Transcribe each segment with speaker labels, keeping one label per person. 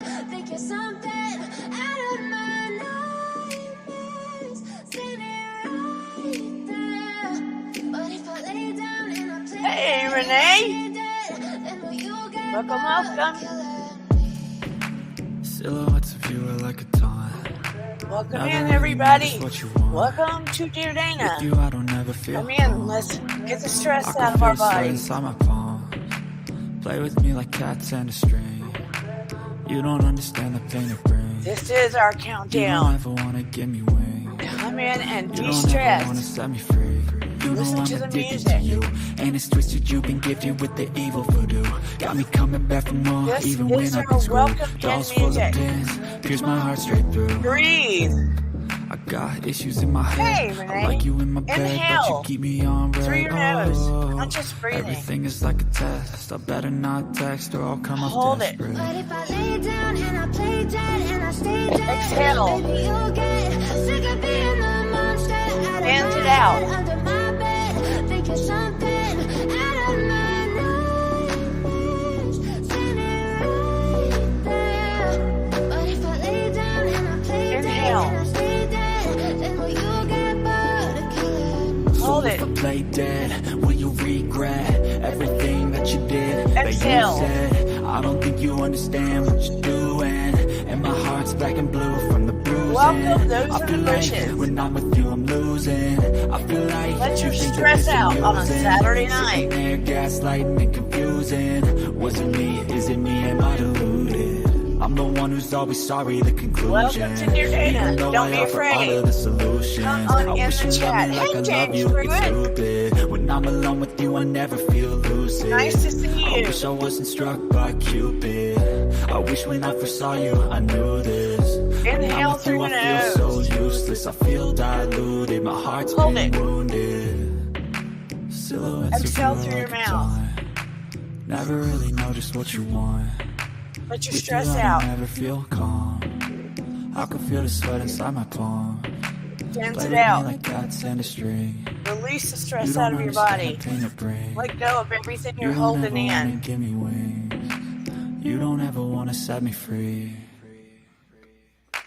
Speaker 1: Think you're something out of my nightmares. Seen it right there. But if I lay down and I play
Speaker 2: Hey, Renee.
Speaker 1: then will you get
Speaker 2: Welcome.
Speaker 3: Silhouettes of you are like a taunt.
Speaker 2: Welcome
Speaker 3: Never
Speaker 2: in,
Speaker 3: really
Speaker 2: everybody.
Speaker 3: notice what you want.
Speaker 2: Welcome to Dear Dana.
Speaker 3: With you, I don't ever feel
Speaker 2: Come in.
Speaker 3: calm.
Speaker 2: Let's get the stress
Speaker 3: I can
Speaker 2: out of
Speaker 3: feel
Speaker 2: our
Speaker 3: the sweat
Speaker 2: bodies.
Speaker 3: inside my palm. Play with me like cats and a string. You don't understand the pain it brings.
Speaker 2: This is our
Speaker 3: You don't
Speaker 2: countdown.
Speaker 3: ever wanna give me wings.
Speaker 2: Come in and
Speaker 3: You don't ever wanna
Speaker 2: de-stress.
Speaker 3: set me free. You
Speaker 2: Listen
Speaker 3: know I'm
Speaker 2: to the
Speaker 3: addicted
Speaker 2: music.
Speaker 3: to you. And it's twisted, you've been gifted with the evil voodoo. Got me coming back for more,
Speaker 2: This
Speaker 3: even
Speaker 2: is
Speaker 3: when I've
Speaker 2: our
Speaker 3: been screwed.
Speaker 2: welcome
Speaker 3: Dolls
Speaker 2: in
Speaker 3: full of
Speaker 2: music.
Speaker 3: pins, pierce my heart straight through.
Speaker 2: Breathe.
Speaker 3: I got issues in my head.
Speaker 2: Hey,
Speaker 3: I
Speaker 2: Renee.
Speaker 3: like you in my bed, but
Speaker 2: Inhale.
Speaker 3: you keep me on red.
Speaker 2: Through your nose.
Speaker 3: Oh,
Speaker 2: Not just breathing.
Speaker 3: everything is like a test. I better not text or I'll come off
Speaker 2: Hold it.
Speaker 3: desperate.
Speaker 1: But if I lay down and I play dead and I stay dead,
Speaker 2: Exhale.
Speaker 1: baby, you'll get sick of being the monster out of
Speaker 2: Hands
Speaker 1: my
Speaker 2: it out.
Speaker 1: head, under my bed. Think you're something out of my nightmares. Seen it right there. But if I lay down and I play
Speaker 2: Inhale.
Speaker 1: dead and I stay dead, then will you get bored of killing?
Speaker 2: Hold
Speaker 3: So if
Speaker 2: it.
Speaker 3: I play dead, will you regret everything that you did?
Speaker 2: Exhale.
Speaker 3: That you said, I don't think you understand what you're doing. And my heart's black and blue from the bruising.
Speaker 2: Welcome, those
Speaker 3: I
Speaker 2: are the
Speaker 3: feel like
Speaker 2: bushes.
Speaker 3: when I'm with you, I'm losing. I feel like
Speaker 2: Let
Speaker 3: you
Speaker 2: your
Speaker 3: think that
Speaker 2: stress
Speaker 3: this is
Speaker 2: out on a
Speaker 3: amusing.
Speaker 2: Saturday
Speaker 3: Sitting
Speaker 2: night.
Speaker 3: there gaslighting and confusing. Was it me? Is it me? Am I deluded? I'm the one who's always sorry, the conclusion.
Speaker 2: Welcome to Dear Dana.
Speaker 3: Even though
Speaker 2: Don't
Speaker 3: I
Speaker 2: be
Speaker 3: offer
Speaker 2: afraid.
Speaker 3: all of the solutions.
Speaker 2: Come on
Speaker 3: I
Speaker 2: in
Speaker 3: wish
Speaker 2: the
Speaker 3: you
Speaker 2: chat.
Speaker 3: loved me like
Speaker 2: Hey,
Speaker 3: I love
Speaker 2: James
Speaker 3: you. It's
Speaker 2: Pruitt.
Speaker 3: stupid. When I'm alone with you, I never feel lucid.
Speaker 2: Nice to see
Speaker 3: I
Speaker 2: you.
Speaker 3: wish I wasn't struck by Cupid. I wish when I first saw you, I knew this. When
Speaker 2: Inhale
Speaker 3: I'm with
Speaker 2: through
Speaker 3: you, I
Speaker 2: your
Speaker 3: feel so
Speaker 2: nose.
Speaker 3: useless. I feel diluted. My heart's
Speaker 2: Hold
Speaker 3: been
Speaker 2: it.
Speaker 3: wounded. Silhouettes
Speaker 2: Exhale
Speaker 3: of you
Speaker 2: through
Speaker 3: are
Speaker 2: your
Speaker 3: like a
Speaker 2: mouth.
Speaker 3: taunt. Never really know just what you want.
Speaker 2: Let your
Speaker 3: With
Speaker 2: stress
Speaker 3: you, I
Speaker 2: out.
Speaker 3: never feel calm. I can feel the sweat inside my palm.
Speaker 2: Dance
Speaker 3: Play
Speaker 2: it
Speaker 3: with me
Speaker 2: out.
Speaker 3: like cats and a string.
Speaker 2: Release the
Speaker 3: You
Speaker 2: stress
Speaker 3: don't
Speaker 2: out of your
Speaker 3: understand
Speaker 2: body.
Speaker 3: the pain it brings.
Speaker 2: Let go of everything
Speaker 3: You
Speaker 2: you're
Speaker 3: don't
Speaker 2: holding
Speaker 3: ever wanna
Speaker 2: in.
Speaker 3: give me wings. You don't ever wanna set me free.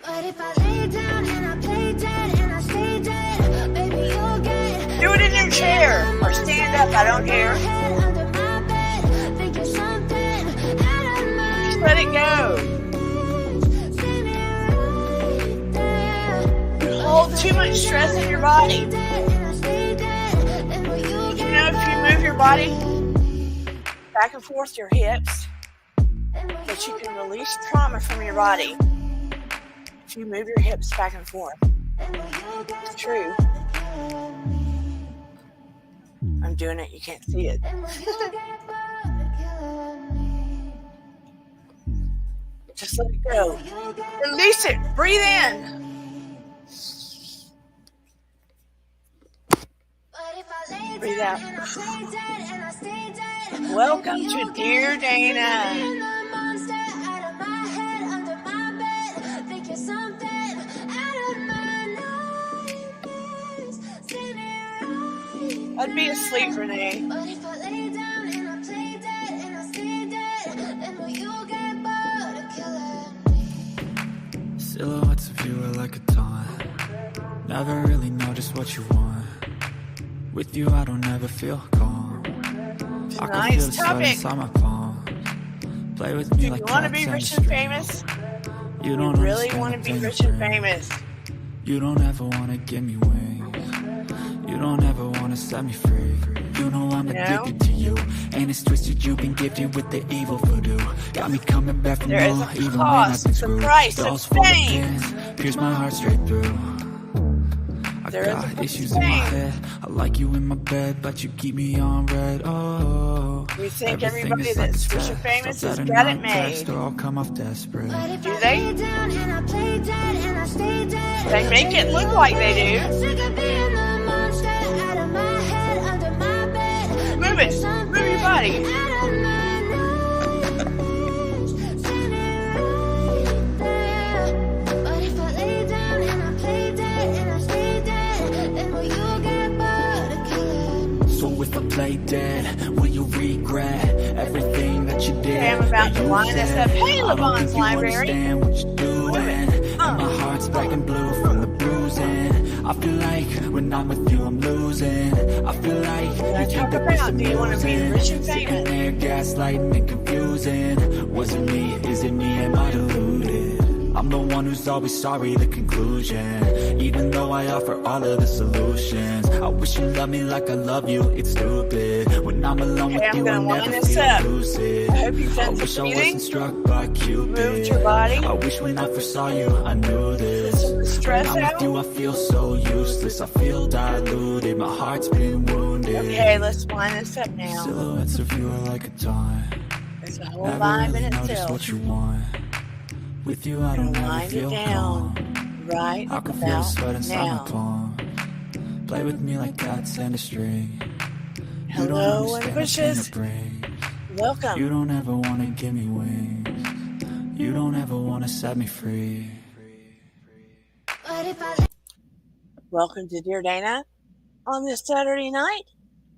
Speaker 1: But if I lay down and I play dead and I stay dead, baby, you'll get
Speaker 2: Do it in your chair or stand up. I don't care.
Speaker 1: under my bed. Think you're something out of my
Speaker 2: Just let it go.
Speaker 1: Seen it right there.
Speaker 2: You hold too much stress in your body.
Speaker 1: And I stay dead, then will you
Speaker 2: You
Speaker 1: get
Speaker 2: know, if you move your body back and forth, your hips, that you can release trauma from your body. If you move your hips back and forth. It's true. I'm doing it. You can't see it. Just let it go. Release it. Breathe in. Breathe out. Welcome to Dear Dana. I'd be asleep, Renee.
Speaker 1: But if I lay down and I play dead and I stay dead, then will you get bored of killing me?
Speaker 3: Silhouettes of you are like a taunt. Never really know just what you want. With you, I don't ever feel calm. I can
Speaker 2: Tonight's
Speaker 3: feel the sweat
Speaker 2: topic.
Speaker 3: inside my palm. Play with me
Speaker 2: Do
Speaker 3: like
Speaker 2: you want to
Speaker 3: cats
Speaker 2: be
Speaker 3: and a
Speaker 2: rich and
Speaker 3: string.
Speaker 2: famous?
Speaker 3: You
Speaker 2: You
Speaker 3: don't
Speaker 2: really
Speaker 3: understand
Speaker 2: want to
Speaker 3: the
Speaker 2: be
Speaker 3: pain
Speaker 2: rich
Speaker 3: it
Speaker 2: and
Speaker 3: brings.
Speaker 2: famous?
Speaker 3: You don't ever wanna give me wings. You don't ever wanna set me free. You know I'm
Speaker 2: You know?
Speaker 3: addicted to you. And it's twisted, you've been gifted with the evil voodoo. Got me coming back for
Speaker 2: There is
Speaker 3: more,
Speaker 2: a
Speaker 3: even when I've
Speaker 2: cost,
Speaker 3: been
Speaker 2: the
Speaker 3: screwed.
Speaker 2: price of
Speaker 3: Dolls full of
Speaker 2: fame.
Speaker 3: pins, pierce my heart straight through. I
Speaker 2: There is a
Speaker 3: got
Speaker 2: price of
Speaker 3: issues in my
Speaker 2: fame.
Speaker 3: head. I like you in my bed, but you keep me on red. Oh,
Speaker 2: We think
Speaker 3: everything
Speaker 2: everybody
Speaker 3: is like
Speaker 2: that's
Speaker 3: a
Speaker 2: rich and
Speaker 3: test.
Speaker 2: famous
Speaker 3: I
Speaker 2: has
Speaker 3: better
Speaker 2: got it
Speaker 3: not text
Speaker 2: made.
Speaker 3: or I'll come off desperate.
Speaker 1: But if
Speaker 2: Do
Speaker 1: I
Speaker 2: they?
Speaker 1: lay down and I play dead and I stay dead,
Speaker 2: They make it look like they do.
Speaker 1: sick of being the monster out of my head, under my bed.
Speaker 2: Move it. Move your body.
Speaker 1: Out of my nightmares. Seen it right there. But if I lay down and I play dead and I stay dead, then will you get bored of killing me?
Speaker 3: So if I play dead, will you regret everything that you did?
Speaker 2: Okay, I'm about
Speaker 3: That
Speaker 2: Line us up. Hey,
Speaker 3: I don't
Speaker 2: LeBron's
Speaker 3: think you
Speaker 2: Library.
Speaker 3: understand what you're doing. And my heart's black and blue from the bruising. I feel like when I'm with you I'm losing. I feel like you think
Speaker 2: Talk
Speaker 3: that this
Speaker 2: about, do you want to be rich and
Speaker 3: Sitting
Speaker 2: famous?
Speaker 3: there gaslighting and confusing. Was it me? Is it me? Am I deluded? I'm the one who's always sorry, the conclusion. Even though I offer all of the solutions, I wish you loved me like I love you, it's stupid. When I'm alone with
Speaker 2: I'm
Speaker 3: you I
Speaker 2: gonna line
Speaker 3: never
Speaker 2: this
Speaker 3: feel
Speaker 2: up.
Speaker 3: lucid.
Speaker 2: I hope you've
Speaker 3: I
Speaker 2: done
Speaker 3: wish
Speaker 2: some
Speaker 3: I
Speaker 2: eating.
Speaker 3: wasn't struck by Cupid.
Speaker 2: Moved your body.
Speaker 3: I wish when I first saw you I knew this.
Speaker 2: Some stress
Speaker 3: When I'm
Speaker 2: out.
Speaker 3: with you I feel so useless. I feel diluted, my heart's been wounded.
Speaker 2: Okay, let's line this up now.
Speaker 3: Silhouettes of you are like a taunt.
Speaker 2: It's a whole
Speaker 3: Never
Speaker 2: vibe
Speaker 3: really
Speaker 2: in
Speaker 3: know just
Speaker 2: itself.
Speaker 3: what you want. With you I
Speaker 2: Gonna
Speaker 3: don't ever
Speaker 2: wind
Speaker 3: feel
Speaker 2: it down
Speaker 3: calm.
Speaker 2: right
Speaker 3: I can feel the
Speaker 2: about
Speaker 3: sweat inside
Speaker 2: now.
Speaker 3: my palm. Play with me like cats and a string. You don't
Speaker 2: Hello in the
Speaker 3: understand the pain
Speaker 2: bushes.
Speaker 3: it brings.
Speaker 2: Welcome.
Speaker 3: You don't ever wanna give me wings. You don't ever wanna set me free.
Speaker 1: What if I
Speaker 2: Welcome to Dear Dana on this Saturday night.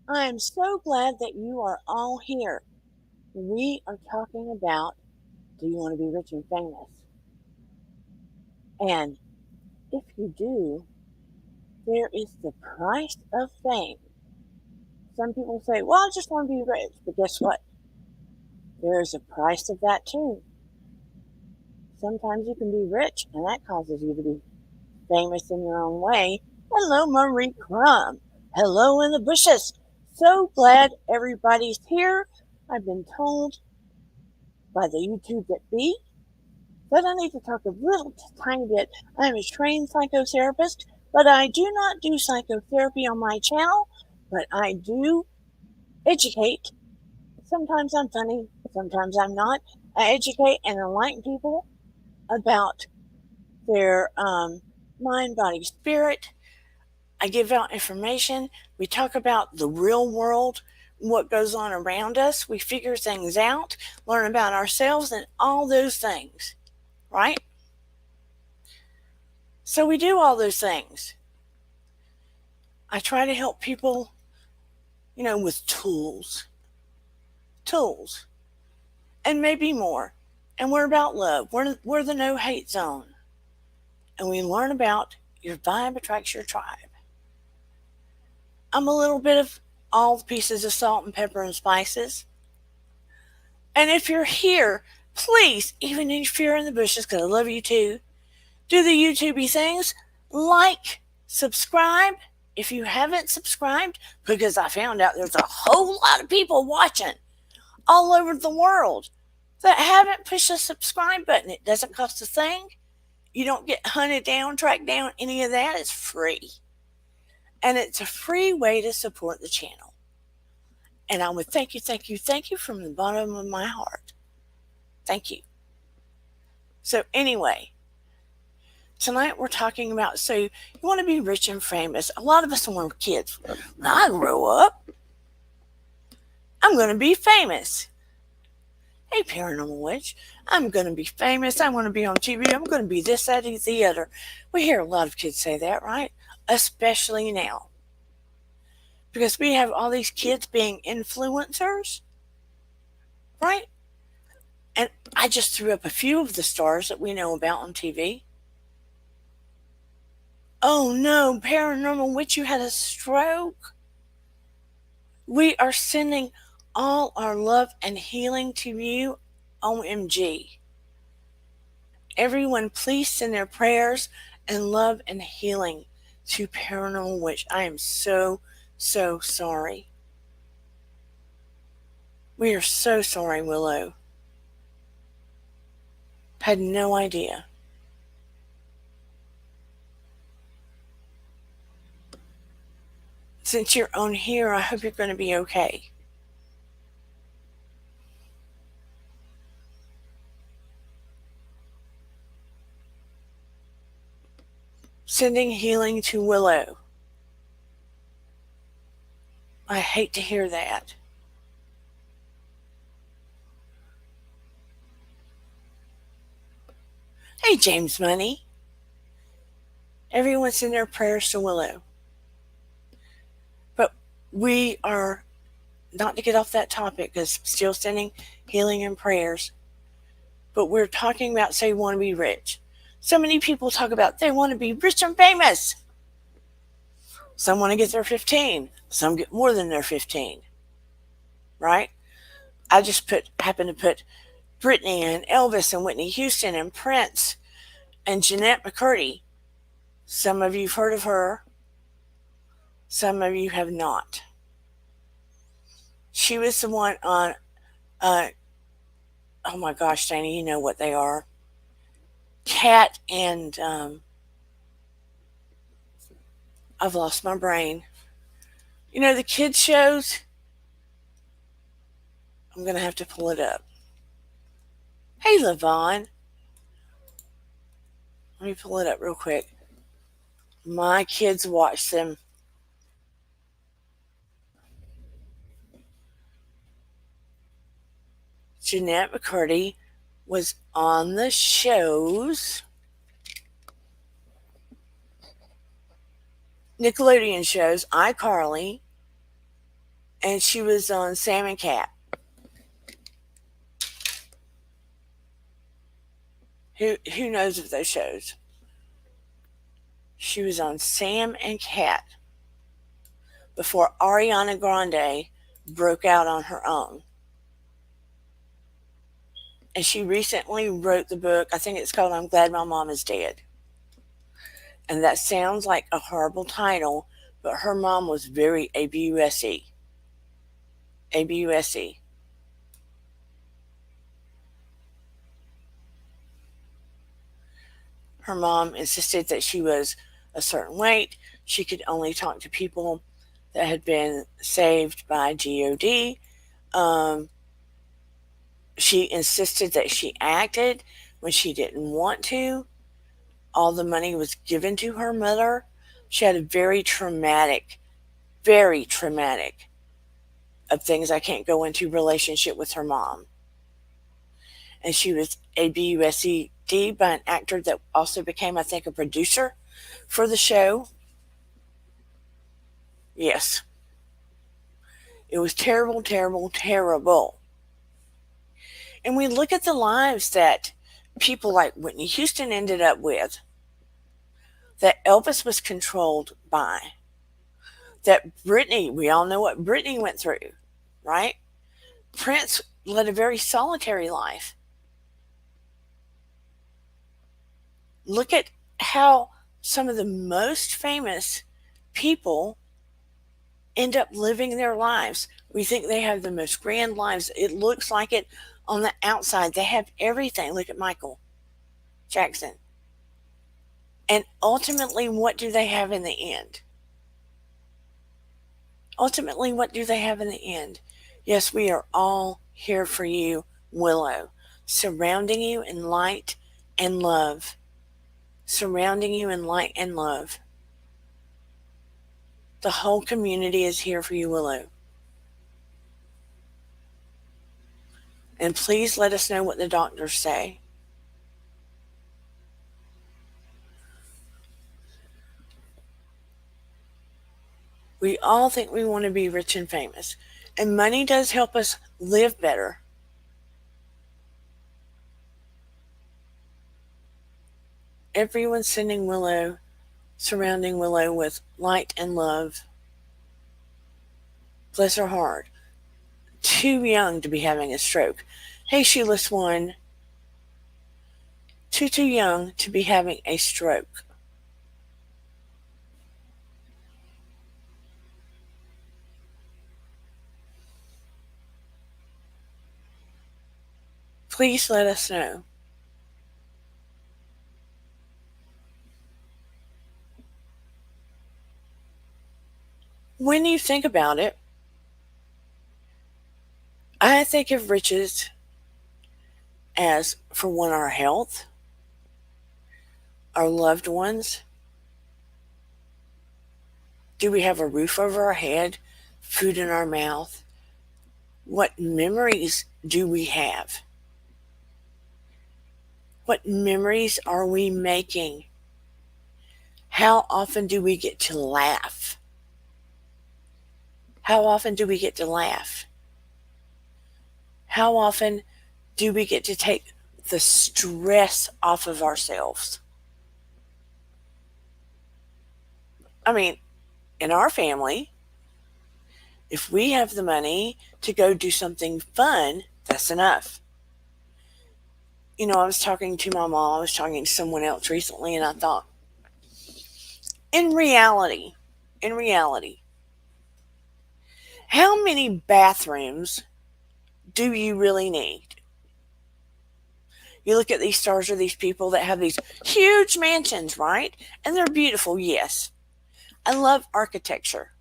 Speaker 2: I am so glad that you are all here. We are talking about, do you want to be rich and famous? And if you do, there is the price of fame. Some people say, well, I just want to be rich. But guess what? There is a price of that too. Sometimes you can be rich and that causes you to be famous in your own way. Hello, Marie Crum. Hello in the bushes. So glad everybody's here. I've been told by the YouTube that be that I need to talk a little tiny bit. I'm a trained psychotherapist, but I do not do psychotherapy on my channel, but I do educate. Sometimes I'm funny, sometimes I'm not. I educate and enlighten people about their mind, body, spirit. I give out information. We talk about the real world, what goes on around us. We figure things out, learn about ourselves, and all those things, right? So we do all those things. I try to help people, with tools, and maybe more. And we're about love. We're the no hate zone. And we learn about your vibe attracts your tribe. I'm a little bit of all the pieces of salt and pepper and spices. And if you're here, please, even if you're in the bushes, because I love you too, do the YouTubey things. Like, subscribe if you haven't subscribed, because I found out there's a whole lot of people watching all over the world that haven't pushed the subscribe button. It doesn't cost a thing. You don't get hunted down, tracked down, any of that. It's free. And it's a free way to support the channel. And I would thank you from the bottom of my heart. Thank you. So anyway, tonight we're talking about, so you want to be rich and famous. A lot of us when we're kids, when I grow up, I'm going to be famous. Hey, Paranormal Witch, I'm going to be famous. I want to be on TV. I'm going to be this, that, and the other. We hear a lot of kids say that, right? Especially now. Because we have all these kids being influencers, right? And I just threw up a few of the stars that we know about on TV. Oh no, Paranormal Witch, you had a stroke. We are sending all our love and healing to you. OMG. Everyone, please send their prayers and love and healing to Paranormal Witch. I am so sorry. We are so sorry, Willow. Had no idea. Since you're on here, I hope you're going to be okay. Sending healing to Willow. I hate to hear that. Hey, James Money. Everyone send their prayers to Willow. But we are not to get off that topic, because still sending healing and prayers But we're talking about, say, want to be rich. So many people talk about they want to be rich and famous. Some want to get their 15. Some get more than their 15. Right? I just happen to put Britney and Elvis and Whitney Houston and Prince and Jennette McCurdy. Some of you have heard of her. Some of you have not. She was the one on, oh my gosh, Danny, you know what they are. Cat and, I've lost my brain. You know, the kids' shows? I'm going to have to pull it up. Hey, Levon. Let me pull it up real quick. My kids watch them. Jennette McCurdy was on the shows. Nickelodeon shows, iCarly, and she was on Sam and Cat. Who knows of those shows? She was on Sam and Cat before Ariana Grande broke out on her own. And she recently wrote the book, I think it's called I'm Glad My Mom Is Dead. And that sounds like a horrible title, but her mom was very ABUSE. ABUSE. Her mom insisted that she was a certain weight. She could only talk to people that had been saved by GOD. She insisted that she acted when she didn't want to. All the money was given to her mother. She had a very traumatic of things I can't go into relationship with her mom. And she was ABUSD by an actor that also became, I think, a producer for the show. Yes. It was terrible, terrible, terrible. And we look at the lives that people like Whitney Houston ended up with, that Elvis was controlled by, that Britney, we all know what Britney went through, right? Prince led a very solitary life. Look at how some of the most famous people end up living their lives. We think they have the most grand lives. It looks like it on the outside. They have everything. Look at Michael Jackson. And ultimately, what do they have in the end? Ultimately, what do they have in the end? Yes, we are all here for you, Willow, surrounding you in light and love. Surrounding you in light and love. The whole community is here for you, Willow. And please let us know what the doctors say. We all think we want to be rich and famous. And money does help us live better. Everyone's sending Willow, surrounding Willow with light and love. Bless her heart. Too young to be having a stroke. Hey, Shoeless One. Too young to be having a stroke. Please let us know. When you think about it, I think of riches as, for one, our health, our loved ones. Do we have a roof over our head, food in our mouth? What memories do we have? What memories are we making? How often do we get to laugh? How often do we get to laugh? How often do we get to take the stress off of ourselves. I mean, in our family, if we have the money to go do something fun, that's enough. I was talking to my mom, I was talking to someone else recently, and I thought, in reality, in reality, how many bathrooms do you really need? You look at these stars or these people that have these huge mansions, right? And they're beautiful, yes. I love architecture.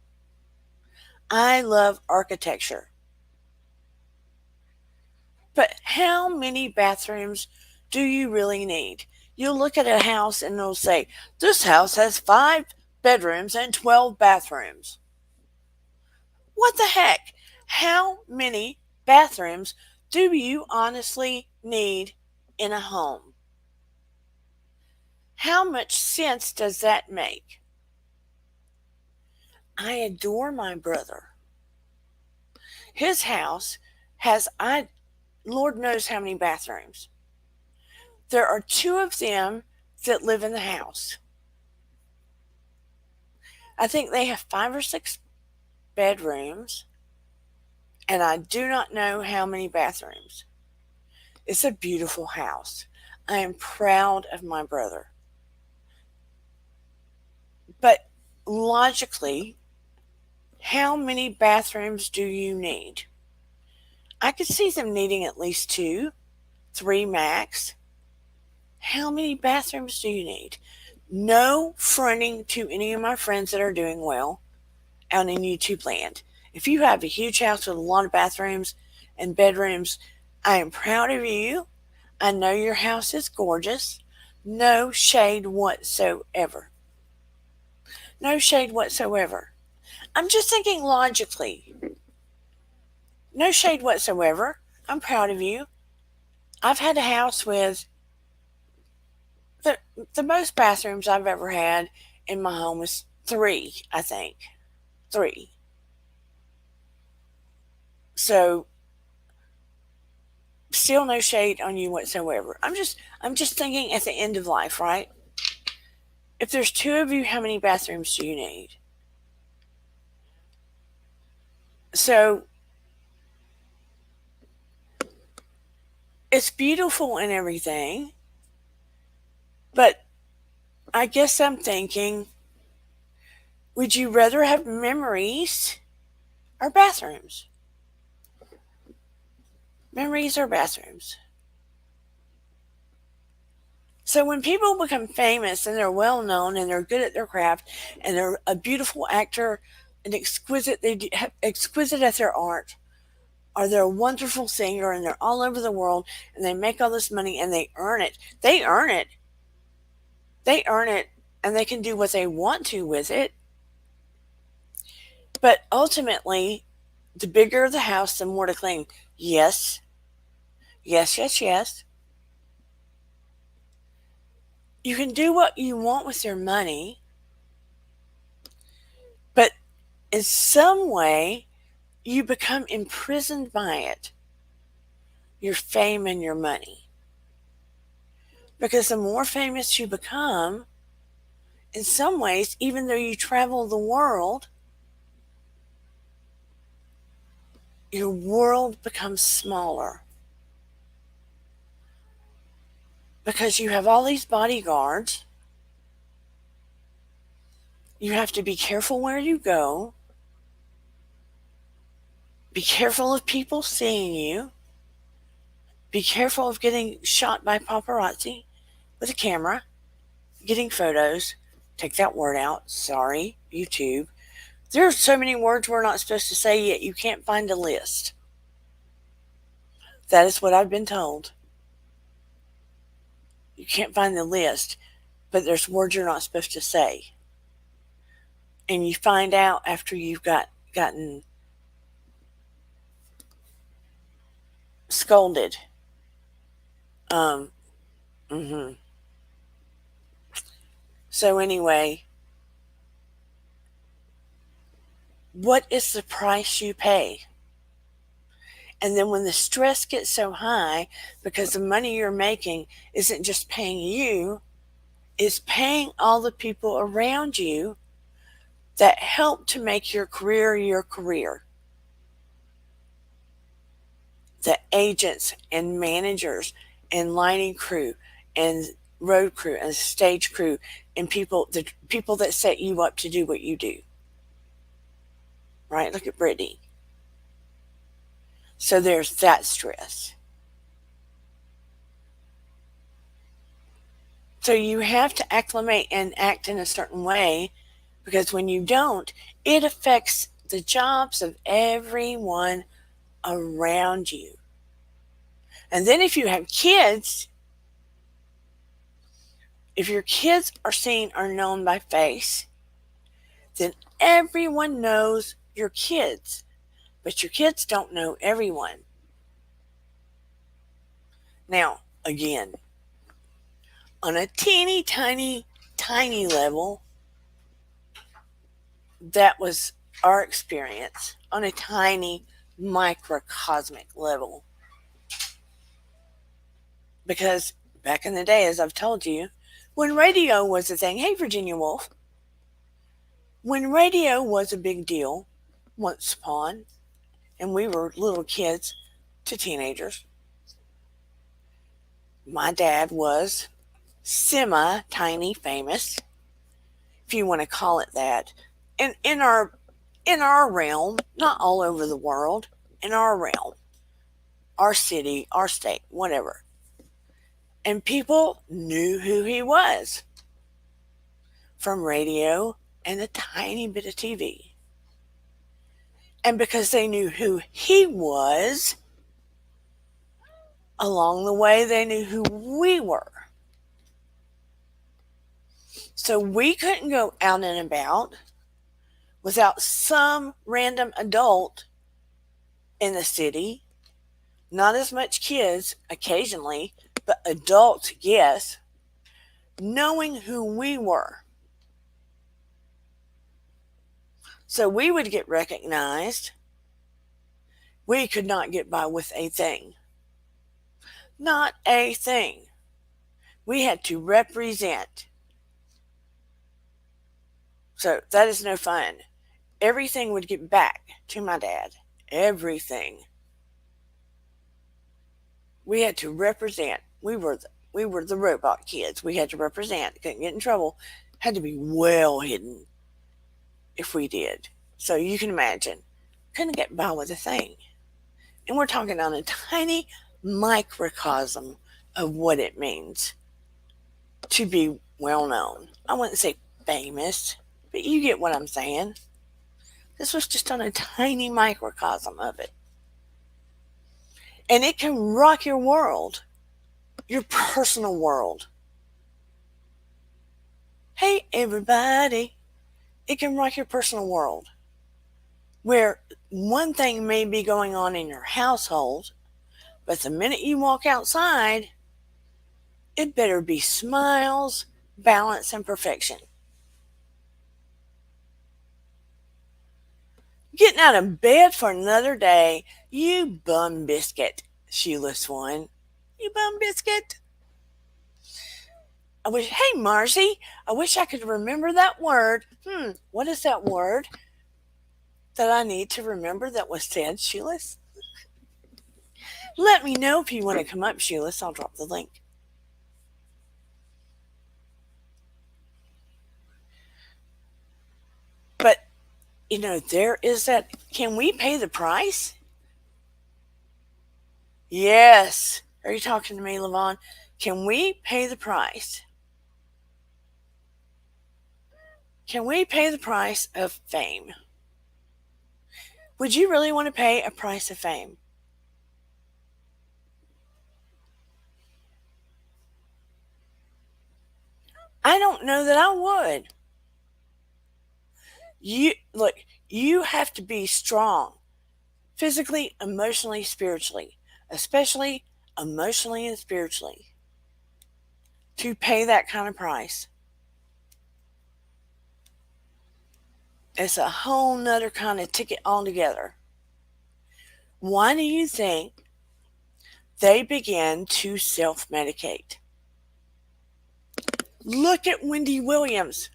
Speaker 2: I love architecture. But how many bathrooms do you really need? You'll look at a house and it'll say, this house has 5 bedrooms and 12 bathrooms. What the heck? How many bathrooms do you honestly need in a home? How much sense does that make? I adore my brother. His house has, Lord knows how many bathrooms. There are 2 of them that live in the house. I think they have 5 or 6 bedrooms, and I do not know how many bathrooms. It's a beautiful house. I am proud of my brother. But logically, how many bathrooms do you need? I could see them needing at least 2, 3 max. How many bathrooms do you need? No fronting to any of my friends that are doing well out in YouTube land. If you have a huge house with a lot of bathrooms and bedrooms, I am proud of you. I know your house is gorgeous. No shade whatsoever. No shade whatsoever. I'm just thinking logically. No shade whatsoever. I'm proud of you. I've had a house with the most bathrooms I've ever had in my home was 3, I think. 3. So still no shade on you whatsoever. I'm just thinking at the end of life, right? If there's 2 of you, how many bathrooms do you need? So it's beautiful and everything, but I guess I'm thinking, would you rather have memories or bathrooms? Memories or bathrooms? So when people become famous and they're well known and they're good at their craft and they're a beautiful actor and exquisite at their art, or they're a wonderful singer and they're all over the world and they make all this money and they earn it. They earn it. They earn it and they can do what they want to with it. But ultimately, the bigger the house, the more to clean. Yes. Yes, yes, yes. You can do what you want with your money, but in some way, you become imprisoned by it. Your fame and your money. Because the more famous you become, in some ways, even though you travel the world, your world becomes smaller. Because you have all these bodyguards. You have to be careful where you go. Be careful of people seeing you. Be careful of getting shot by paparazzi with a camera, getting photos. Take that word out. Sorry, YouTube. There are so many words we're not supposed to say yet you can't find a list. That is what I've been told. You can't find the list, but there's words you're not supposed to say. And you find out after you've gotten scolded. So anyway, what is the price you pay? And then when the stress gets so high because the money you're making isn't just paying you, it's paying all the people around you that help to make your career your career. The agents and managers and lighting crew and road crew and stage crew and the people that set you up to do what you do. Right? Look at Britney. So there's that stress. So you have to acclimate and act in a certain way, because when you don't, it affects the jobs of everyone around you. And then if you have kids, if your kids are seen or known by face, then everyone knows your kids, but your kids don't know everyone. Now, again, on a teeny tiny, tiny level, that was our experience on a tiny microcosmic level. Because back in the day, as I've told you, when radio was a thing, hey, Virginia Woolf, when radio was a big deal once upon, and we were little kids to teenagers, my dad was semi-tiny famous, if you want to call it that, in our realm, not all over the world, in our realm, our city, our state, whatever. And people knew who he was from radio and a tiny bit of TV. And because they knew who he was, along the way, they knew who we were. So we couldn't go out and about without some random adult in the city, not as much kids occasionally, but adults, yes, knowing who we were. So we would get recognized. We could not get by with a thing. Not a thing. We had to represent. So that is no fun. Everything would get back to my dad. Everything. We had to represent. We were the robot kids. We had to represent. Couldn't get in trouble. Had to be well hidden if we did. So you can imagine. Couldn't get by with a thing. And we're talking on a tiny microcosm of what it means to be well known. I wouldn't say famous, but you get what I'm saying. This was just on a tiny microcosm of it. And it can rock your world, your personal world. Hey, everybody. It can rock your personal world, where one thing may be going on in your household, but the minute you walk outside, it better be smiles, balance, and perfection. Getting out of bed for another day, you bum biscuit, shoeless one. You bum biscuit. Hey, Marcy, I wish I could remember that word. What is that word that I need to remember that was said, shoeless? Let me know if you want to come up, shoeless. I'll drop the link. But, there is that. Can we pay the price? Yes. Are you talking to me, Levon? Can we pay the price? Can we pay the price of fame? Would you really want to pay a price of fame? I don't know that I would. You have to be strong, physically, emotionally, spiritually, especially emotionally and spiritually, to pay that kind of price. It's a whole nother kind of ticket altogether. Why do you think they began to self-medicate? Look at Wendy Williams.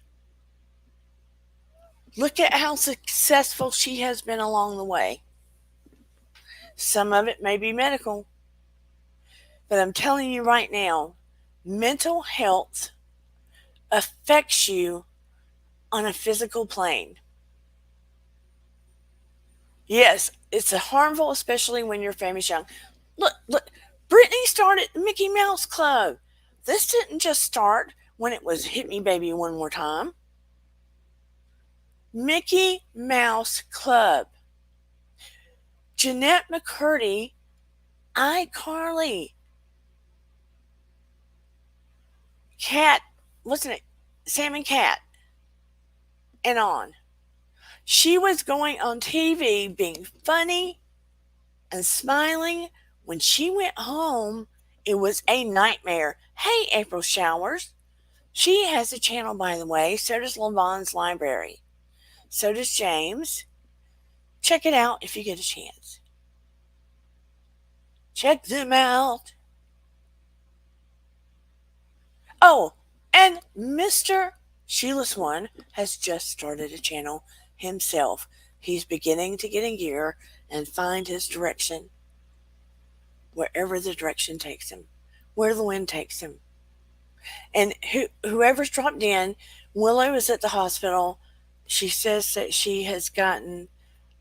Speaker 2: Look at how successful she has been along the way. Some of it may be medical, but I'm telling you right now, mental health affects you on a physical plane. Yes, it's harmful, especially when you're famous young. Look, Britney started the Mickey Mouse Club. This didn't just start when it was Hit Me Baby One More Time. Mickey Mouse Club. Jennette McCurdy, iCarly. Cat, wasn't it? Sam and Cat. And on. She was going on TV being funny and smiling. When she went home, it was a nightmare. Hey, April Showers. She has a channel, by the way. So does Lavon's Library. So does James. Check it out if you get a chance. Check them out. Oh, and Mr. Shoeless One has just started a channel himself. He's beginning to get in gear and find his direction. Wherever the direction takes him. Where the wind takes him. And whoever's dropped in, Willow is at the hospital. She says that she has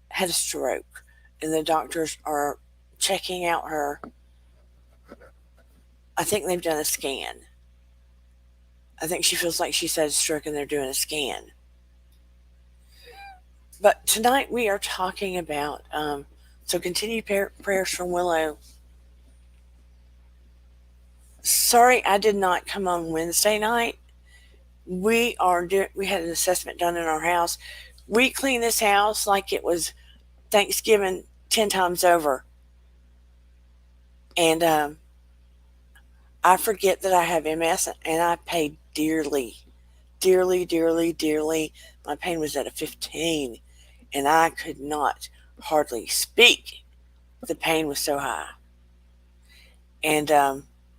Speaker 2: had a stroke, and the doctors are checking out her. I think they've done a scan. I think she feels like she's had a stroke and they're doing a scan. But tonight we are talking about, so continue prayers for Willow. Sorry I did not come on Wednesday night. We had an assessment done in our house. We cleaned this house like it was Thanksgiving 10 times over. And I forget that I have MS, and I paid dearly. My pain was at a 15, and I could not hardly speak. The pain was so high. And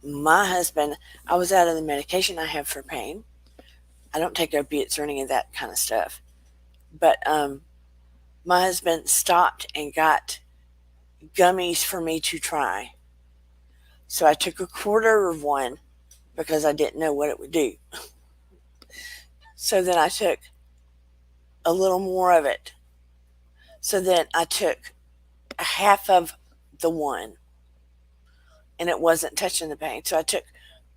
Speaker 2: my husband, I was out of the medication I have for pain. I don't take opiates or any of that kind of stuff. But my husband stopped and got gummies for me to try. So I took a quarter of one because I didn't know what it would do. So then I took a little more of it. So then I took a half of the one, and it wasn't touching the pain. So I took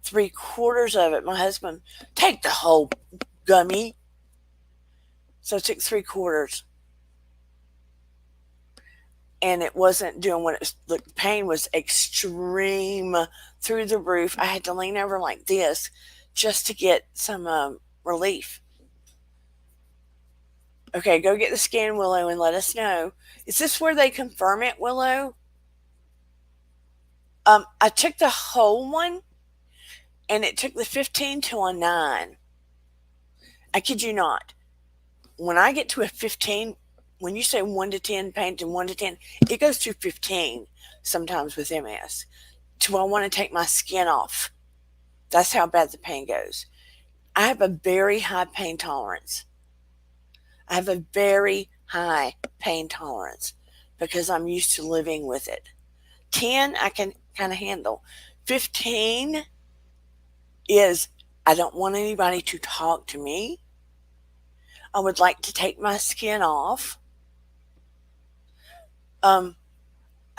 Speaker 2: 3/4 of it. My husband, take the whole gummy. So I took 3/4. And it wasn't doing what it was. The pain was extreme through the roof. I had to lean over like this just to get some relief. Okay, go get the scan, Willow, and let us know. Is this where they confirm it, Willow? I took the whole one, and it took the 15 to a 9. I kid you not. When I get to a 15, when you say 1 to 10, pain to 1 to 10, it goes to 15 sometimes with MS. Do I want to take my skin off? That's how bad the pain goes. I have a very high pain tolerance. Because I'm used to living with it. 10, I can kind of handle. 15 is, I don't want anybody to talk to me. I would like to take my skin off. I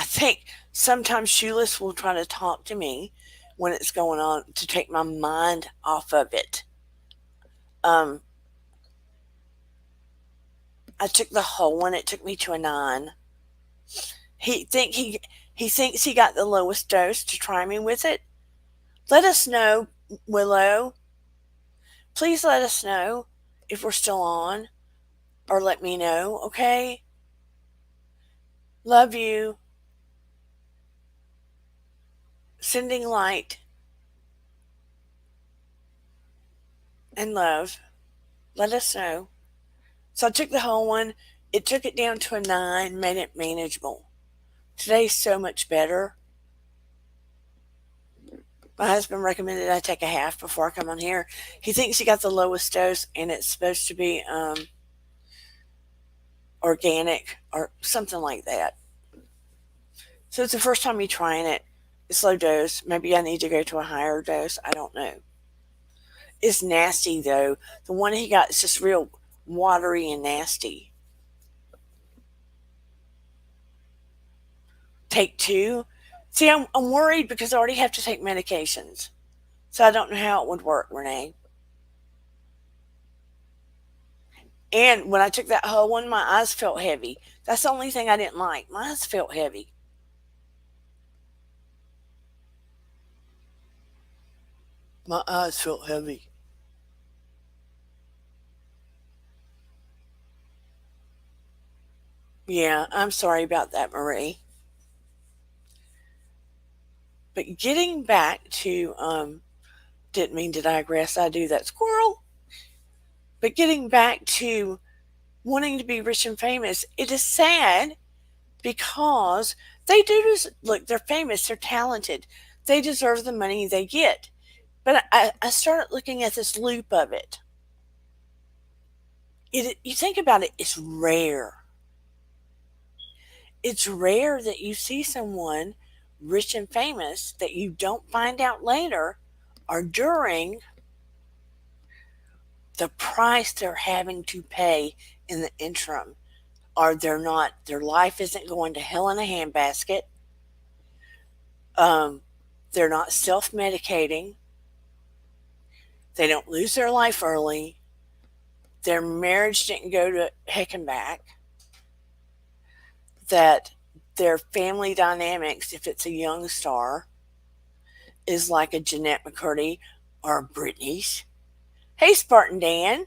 Speaker 2: think sometimes Shoeless will try to talk to me when it's going on to take my mind off of it. I took the whole one. It took me to a 9. He thinks he got the lowest dose to try me with it. Let us know, Willow. Please let us know if we're still on, or let me know, okay? Love you. Sending light and love. Let us know. So I took the whole one. It took it down to a 9, made it manageable. Today's so much better. My husband recommended I take a half before I come on here. He thinks he got the lowest dose, and it's supposed to be organic or something like that. So it's the first time you're trying it. It's low dose. Maybe I need to go to a higher dose. I don't know. It's nasty though. The one he got is just real watery and nasty. Take two. See, I'm worried because I already have to take medications. So I don't know how it would work, Renee. And when I took that whole one, my eyes felt heavy. That's the only thing I didn't like. My eyes felt heavy. My eyes felt heavy. Yeah, I'm sorry about that, Marie. But getting back to, didn't mean to digress. I do that, squirrel. But getting back to wanting to be rich and famous, it is sad because they do look, they're famous, they're talented, they deserve the money they get. But I started looking at this loop of it. You think about it, it's rare. It's rare that you see someone rich and famous that you don't find out later or during the price they're having to pay in the interim, or their life isn't going to hell in a handbasket. They're not self-medicating. They don't lose their life early. Their marriage didn't go to heck and back. That their family dynamics, if it's a young star, is like a Jennette McCurdy or a Britney's. Hey, Spartan Dan.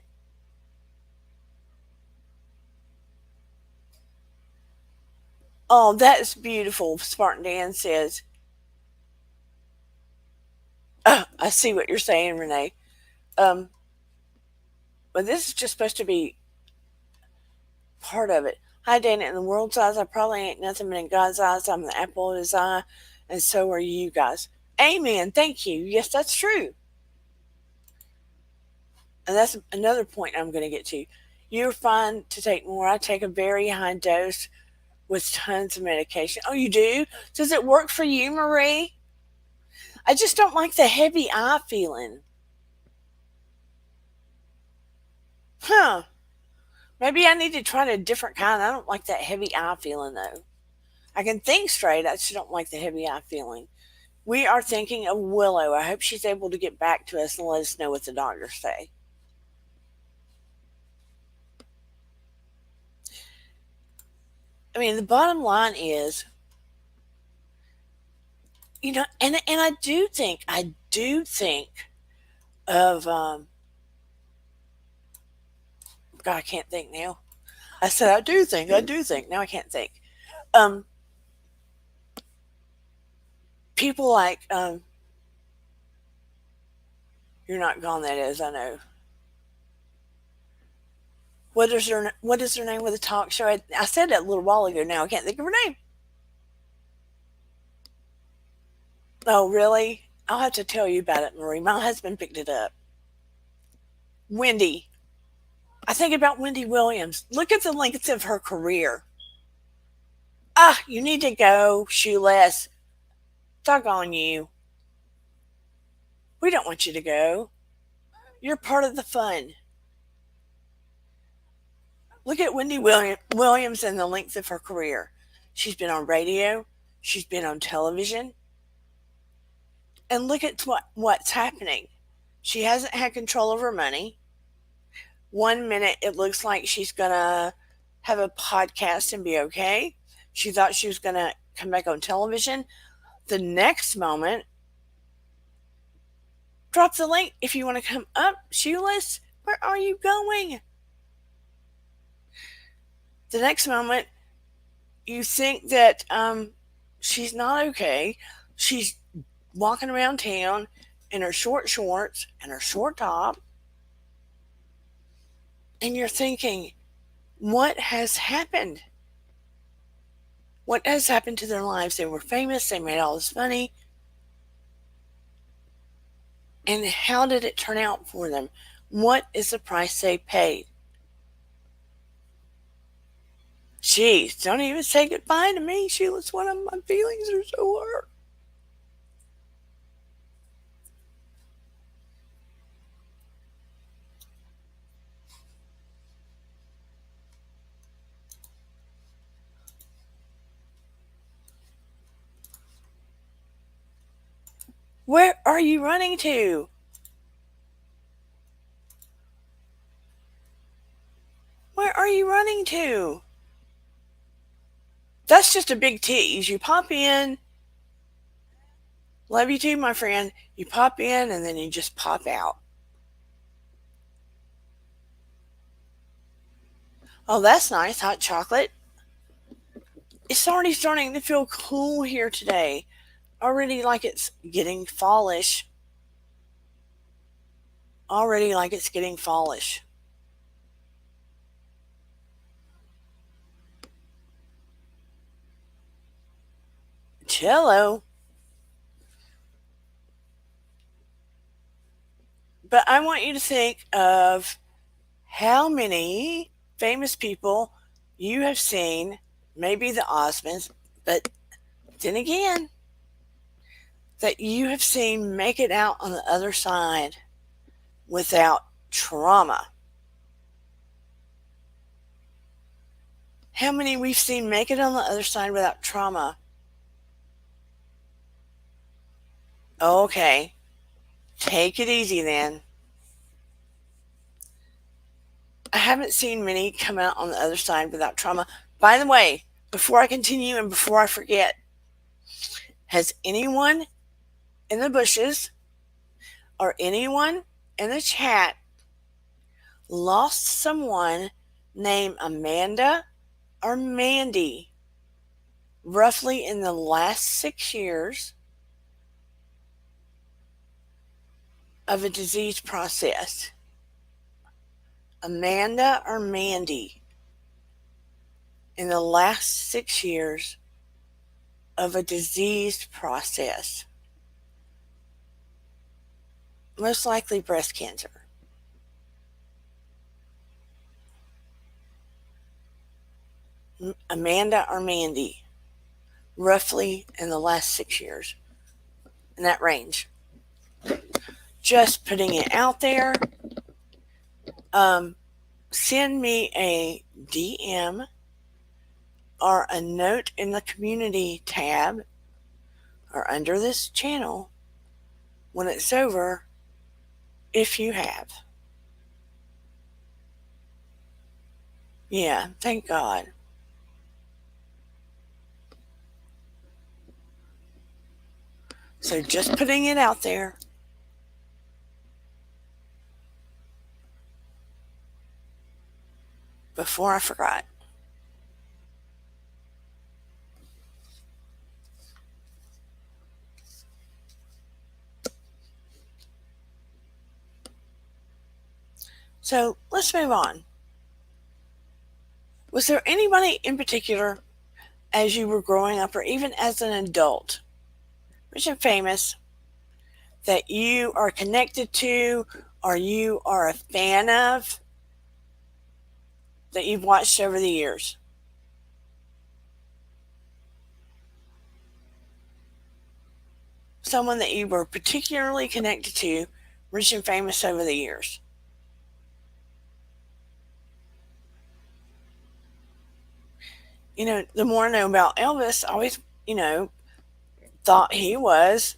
Speaker 2: Oh, that's beautiful, Spartan Dan says. Oh, I see what you're saying, Renee. Um, but this is just supposed to be part of it. Hi, Dana. In the world's eyes, I probably ain't nothing, but in God's eyes, I'm the apple of his eye, and so are you guys. Amen. Thank you. Yes, that's true. And that's another point I'm going to get to. You're fine to take more. I take a very high dose with tons of medication. Oh, you do? Does it work for you, Marie? I just don't like the heavy eye feeling. Huh. Maybe I need to try a different kind. I don't like that heavy eye feeling, though. I can think straight. I just don't like the heavy eye feeling. We are thinking of Willow. I hope she's able to get back to us and let us know what the doctors say. I mean, the bottom line is, and I do think of God, I can't think now. I said I do think. Now I can't think. Um, People like you're not gone. That is, I know. What is her name with the talk show? I said that a little while ago. Now I can't think of her name. Oh, really? I'll have to tell you about it, Marie. My husband picked it up. Wendy. I think about Wendy Williams. Look at the length of her career. Ah, you need to go, shoeless. Doggone you. We don't want you to go. You're part of the fun. Look at Wendy Williams and the length of her career. She's been on radio. She's been on television. And look at what's happening. She hasn't had control of her money. One minute it looks like she's going to have a podcast and be okay. She thought she was going to come back on television. The next moment, drop the link if you want to come up. Shoeless, where are you going? The next moment, you think that she's not okay. She's walking around town in her short shorts and her short top. And you're thinking, what has happened? What has happened to their lives? They were famous, they made all this money. And how did it turn out for them? What is the price they paid? Jeez, don't even say goodbye to me, Sheila. It's one of my feelings are so hurt. Where are you running to? Where are you running to? That's just a big tease. You pop in. Love you too, my friend. You pop in and then you just pop out. Oh, that's nice. Hot chocolate. It's already starting to feel cool here today. Already like it's getting fallish. Already like it's getting fallish. Cello. But I want you to think of how many famous people you have seen, maybe the Osmonds, but then again, that you have seen make it out on the other side without trauma. How many we've seen make it on the other side without trauma? Okay, take it easy then. I haven't seen many come out on the other side without trauma. By the way, before I continue and before I forget, has anyone in the bushes or anyone in the chat lost someone named Amanda or Mandy roughly in the last 6 years of a disease process? Amanda or Mandy in the last 6 years of a diseased process. Most likely breast cancer. Amanda or Mandy, roughly in the last 6 years, in that range. Just putting it out there. Send me a DM or a note in the community tab or under this channel when it's over if you have. Yeah, thank God. So just putting it out there. Before I forgot. So let's move on. Was there anybody in particular as you were growing up or even as an adult, rich and famous, that you are connected to or you are a fan of that you've watched over the years? Someone that you were particularly connected to, rich and famous over the years. The more I know about Elvis, I always, thought he was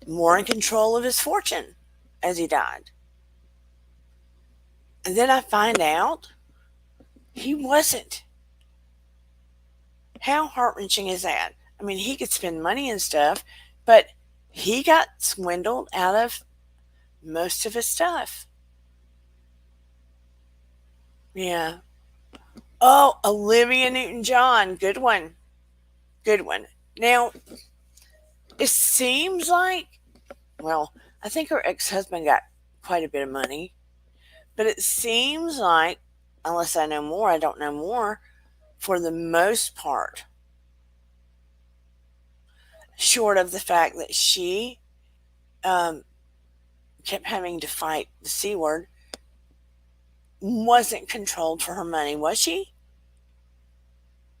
Speaker 2: more in control of his fortune as he died. And then I find out he wasn't. How heart-wrenching is that? I mean, he could spend money and stuff, but he got swindled out of most of his stuff. Yeah. Oh, Olivia Newton-John. Good one. Good one. Now, it seems like, I think her ex-husband got quite a bit of money, but it seems like, unless I know more, I don't know more, for the most part, short of the fact that she um, kept having to fight the C word, wasn't controlled for her money, was she?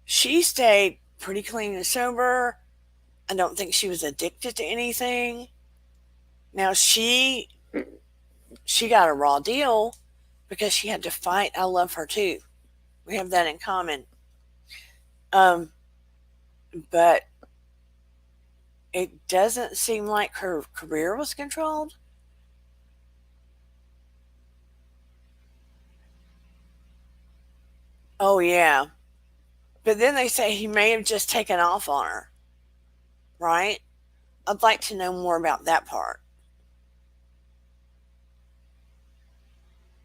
Speaker 2: She stayed pretty clean and sober. I don't think she was addicted to anything. Now she got a raw deal because she had to fight. I love her too. We have that in common. Um, but it doesn't seem like her career was controlled. Oh yeah. But then they say he may have just taken off on her, right? I'd like to know more about that part.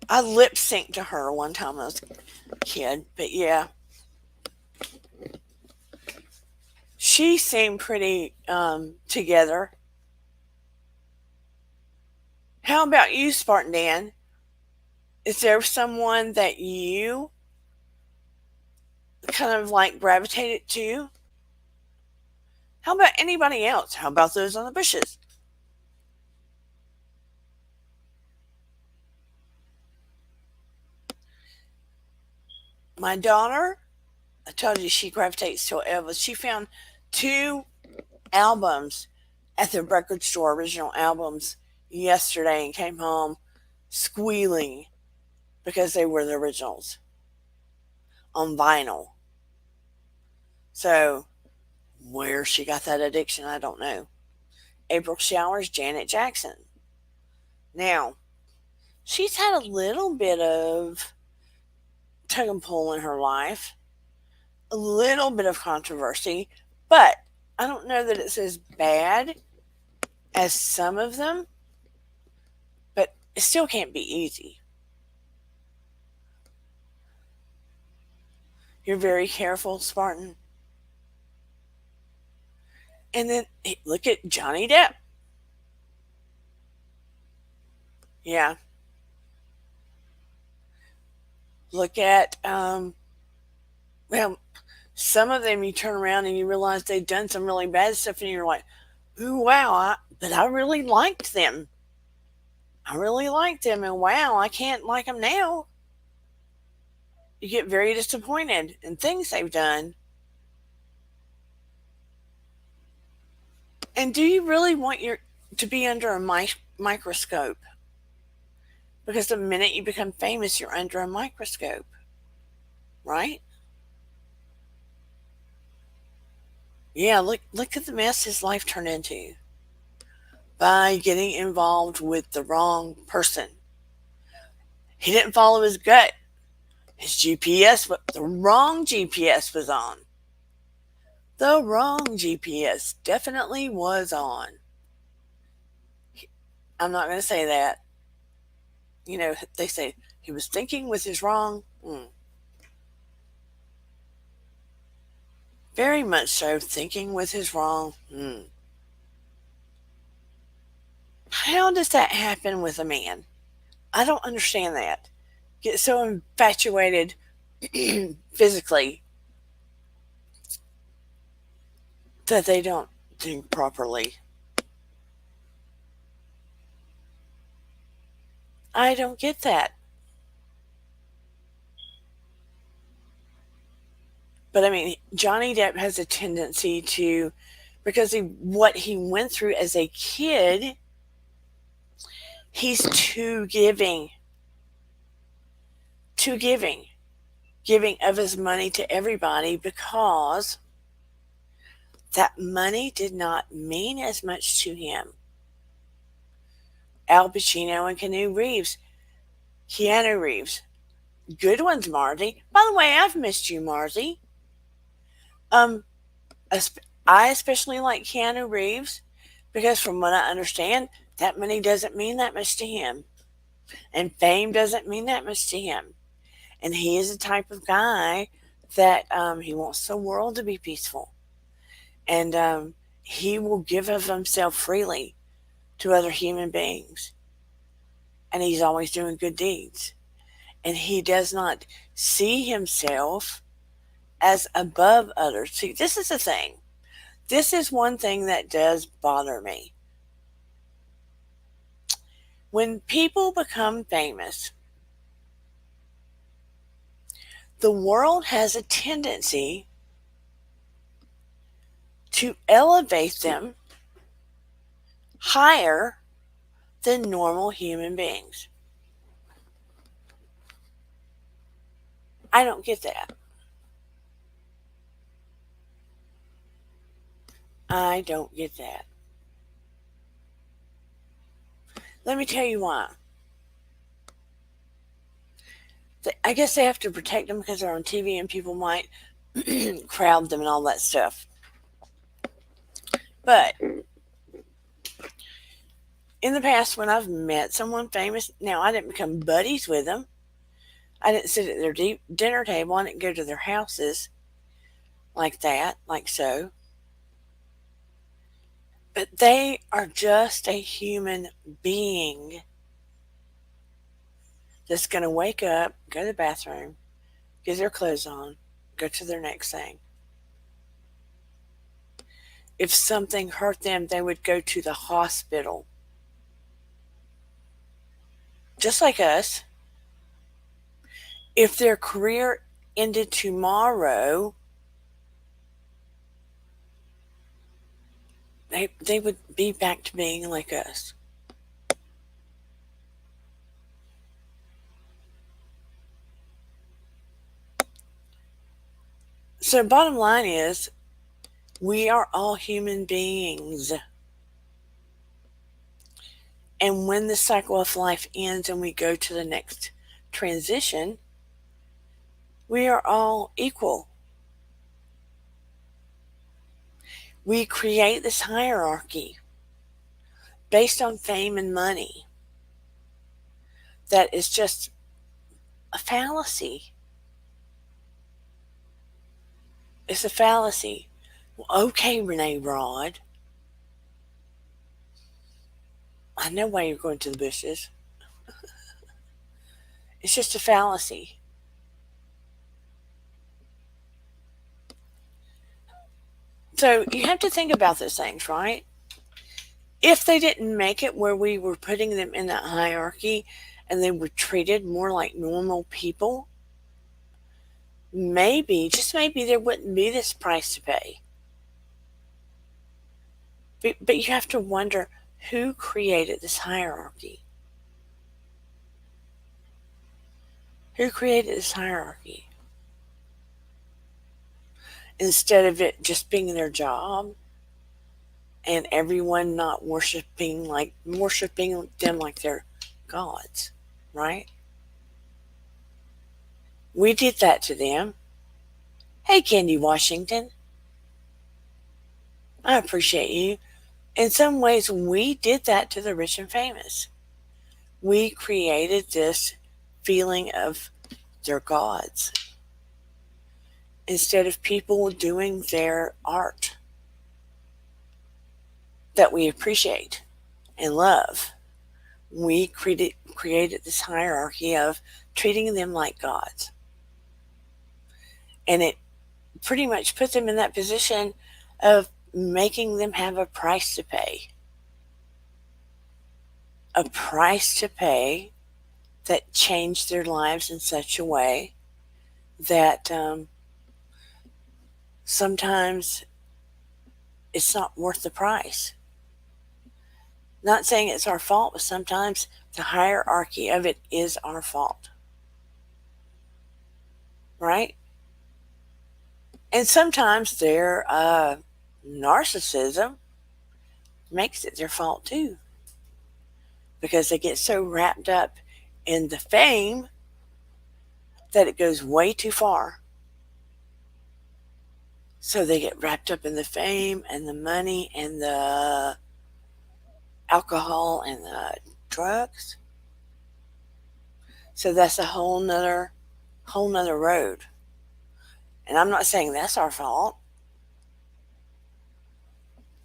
Speaker 2: I lip synced to her one time when I was a kid, but yeah. She seemed pretty together. How about you, Spartan Dan? Is there someone that you kind of like gravitated to? How about anybody else? How about those on the bushes? My daughter, I told you she gravitates to Elvis. She found 2 albums at the record store, original albums, yesterday and came home squealing because they were the originals on vinyl. So, where she got that addiction, I don't know. April Showers, Janet Jackson. Now, she's had a little bit of tug and pull in her life, a little bit of controversy, but I don't know that it's as bad as some of them, but it still can't be easy. You're very careful, Spartan. And then look at Johnny Depp. Yeah. Look at, well, some of them you turn around and you realize they've done some really bad stuff and you're like, ooh, wow, but I really liked them. I really liked them, and wow, I can't like them now. You get very disappointed in things they've done. And do you really want your to be under a microscope? Because the minute you become famous, you're under a microscope, right? Yeah, look at the mess his life turned into by getting involved with the wrong person. He didn't follow his gut. His GPS, but the wrong GPS was on. The wrong GPS definitely was on. I'm not going to say that. You know, they say he was thinking with his wrong. Very much so, thinking with his wrong. How does that happen with a man? I don't understand that. Get so infatuated physically that they don't think properly. I don't get that. But I mean, Johnny Depp has a tendency to, because what he went through as a kid, he's too giving. Too giving. Giving of his money to everybody because that money did not mean as much to him. Al Pacino and Keanu Reeves. Good ones, Marty. By the way, I've missed you, Marty. I especially like Keanu Reeves because from what I understand, that money doesn't mean that much to him. And fame doesn't mean that much to him. And he is the type of guy that he wants the world to be peaceful. And he will give of himself freely to other human beings. And he's always doing good deeds. And he does not see himself as above others. See, this is the thing. This is one thing that does bother me. When people become famous, the world has a tendency to elevate them higher than normal human beings. I don't get that. I don't get that. Let me tell you why. I guess they have to protect them because they're on TV and people might crowd them and all that stuff. But in the past, when I've met someone famous, now I didn't become buddies with them. I didn't sit at their dinner table. I didn't go to their houses like that, like so. But they are just a human being that's going to wake up, go to the bathroom, get their clothes on, go to their next thing. If something hurt them, they would go to the hospital. Just like us. If their career ended tomorrow, they would be back to being like us. So bottom line is, we are all human beings. And when the cycle of life ends and we go to the next transition, we are all equal. We create this hierarchy based on fame and money that is just a fallacy. It's a fallacy. Well, okay, Renee Rod. I know why you're going to the bushes. It's just a fallacy. So you have to think about those things, right? If they didn't make it where we were putting them in that hierarchy and they were treated more like normal people, maybe, just maybe, there wouldn't be this price to pay. But you have to wonder, who created this hierarchy? Who created this hierarchy? Instead of it just being their job and everyone not worshiping them like they're gods, right? We did that to them. Hey, Candy Washington. I appreciate you. In some ways, we did that to the rich and famous. We created this feeling of they're gods instead of people doing their art that we appreciate and love. We created this hierarchy of treating them like gods. And it pretty much put them in that position of making them have a price to pay. A price to pay that changed their lives in such a way that sometimes it's not worth the price. Not saying it's our fault, but sometimes the hierarchy of it is our fault. Right? And sometimes their narcissism makes it their fault too. Because they get so wrapped up in the fame that it goes way too far. So they get wrapped up in the fame and the money and the alcohol and the drugs. So that's a whole nother road. And I'm not saying that's our fault.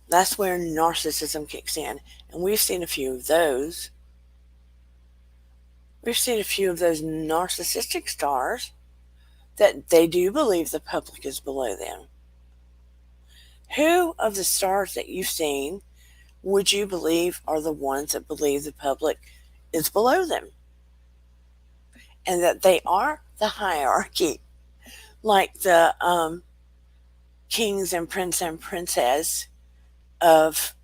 Speaker 2: That's where narcissism kicks in. And we've seen a few of those. We've seen a few of those narcissistic stars that they do believe the public is below them. Who of the stars that you've seen would you believe are the ones that believe the public is below them and that they are the hierarchy, like the kings and prince and princess of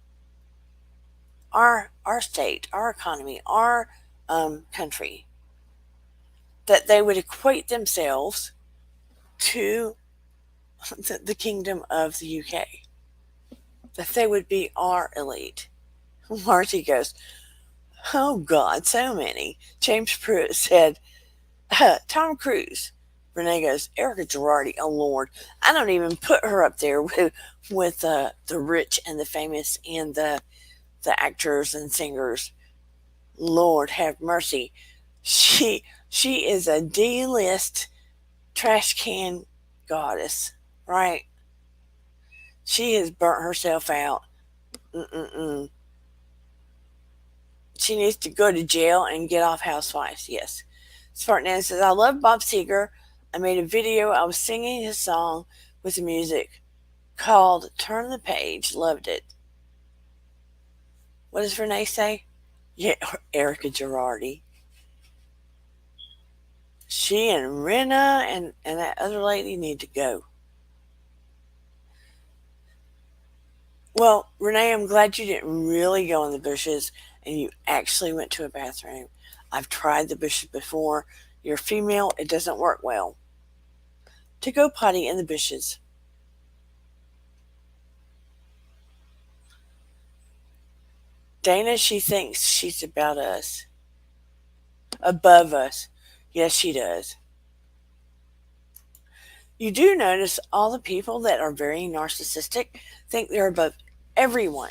Speaker 2: our state, our economy, our country, that they would equate themselves to the kingdom of the UK, that they would be our elite. Marty goes, oh God, so many. James Pruitt said, Tom Cruise. Renee goes, Erica Girardi, oh Lord. I don't even put her up there with the rich and the famous and the actors and singers. Lord have mercy. She is a D-list trash can goddess, right? She has burnt herself out. She needs to go to jail and get off Housewives, yes. Spartan says, I love Bob Seger. I made a video. I was singing his song with the music called Turn the Page. Loved it. What does Renee say? Yeah, Erica Girardi. She and Rena and that other lady need to go. Well, Renee, I'm glad you didn't really go in the bushes and you actually went to a bathroom. I've tried the bushes before. You're female, it doesn't work well to go potty in the bushes. Dana, she thinks she's about us. Above us. Yes, she does. You do notice all the people that are very narcissistic think they're above everyone.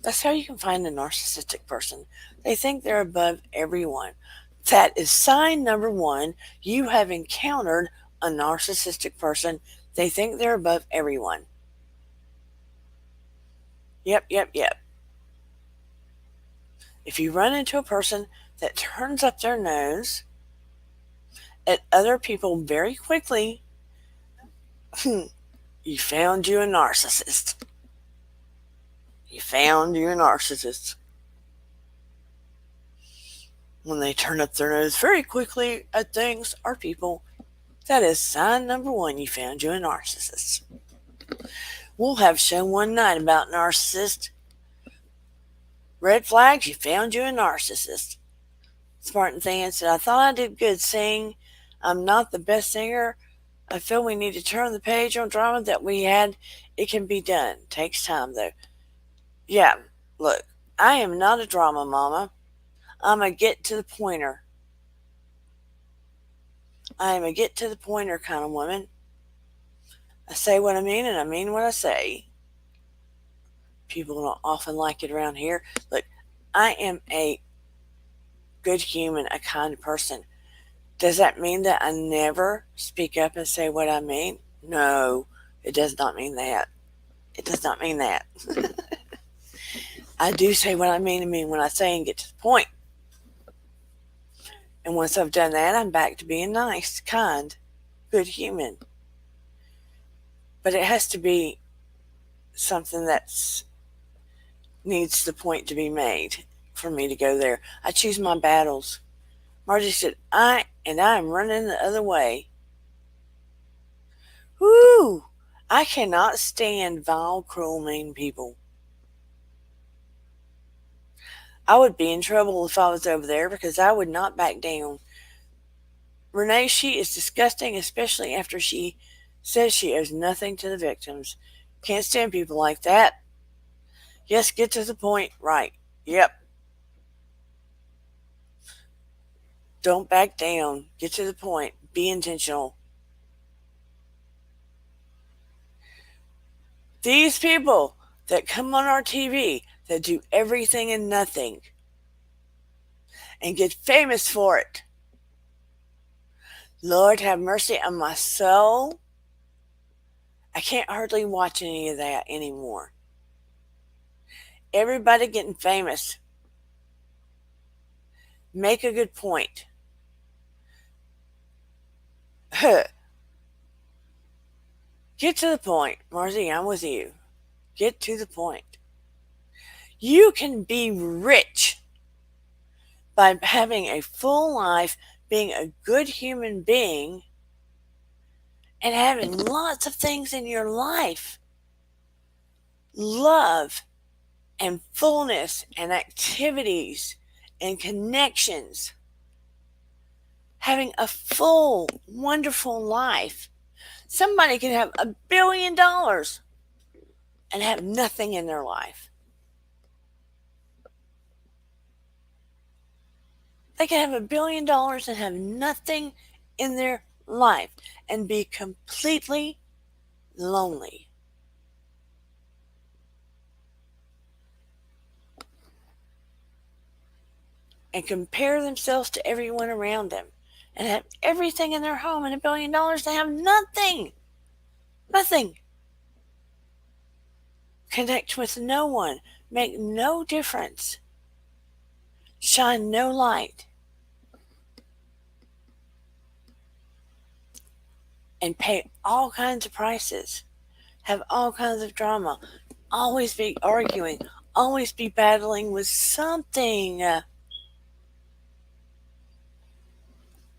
Speaker 2: That's how you can find a narcissistic person. They think they're above everyone. That is sign number one. You have encountered a narcissistic person. They think they're above everyone. Yep. If you run into a person that turns up their nose at other people very quickly, you found you a narcissist. You found you a narcissist. When they turn up their nose very quickly at things or people, that is sign number one. You found you a narcissist. We'll have a show one night about narcissists. Red flags, you found you a narcissist. Spartan Than said, I thought I did good singing. I'm not the best singer. I feel we need to turn the page on drama that we had. It can be done. Takes time, though. Yeah, look, I am not a drama mama. I'm a get to the pointer. I am a get to the pointer kind of woman. I say what I mean and I mean what I say. People don't often like it around here. Look, I am a good human, a kind person. Does that mean that I never speak up and say what I mean? No, it does not mean that. It does not mean that. I do say what I mean when I say and get to the point. And once I've done that, I'm back to being nice, kind, good human. But it has to be something that's needs the point to be made for me to go there. I choose my battles. Margie said, I'm running the other way. Whoo! I cannot stand vile, cruel, mean people. I would be in trouble if I was over there because I would not back down. Renee, she is disgusting, especially after she says she owes nothing to the victims. Can't stand people like that. Yes, get to the point. Right. Yep. Don't back down. Get to the point. Be intentional. These people that come on our TV that do everything and nothing and get famous for it. Lord have mercy on my soul. I can't hardly watch any of that anymore. Everybody getting famous. Make a good point. Get to the point, Marcy. I'm with you. Get to the point. You can be rich by having a full life, being a good human being, and having lots of things in your life. Love and fullness and activities and connections. Having a full, wonderful life. Somebody can have $1 billion and have nothing in their life. They can have $1 billion and have nothing in their life and be completely lonely. And compare themselves to everyone around them and have everything in their home and $1 billion and have nothing. Nothing. Connect with no one. Make no difference. Shine no light. And pay all kinds of prices. Have all kinds of drama. Always be arguing. Always be battling with something.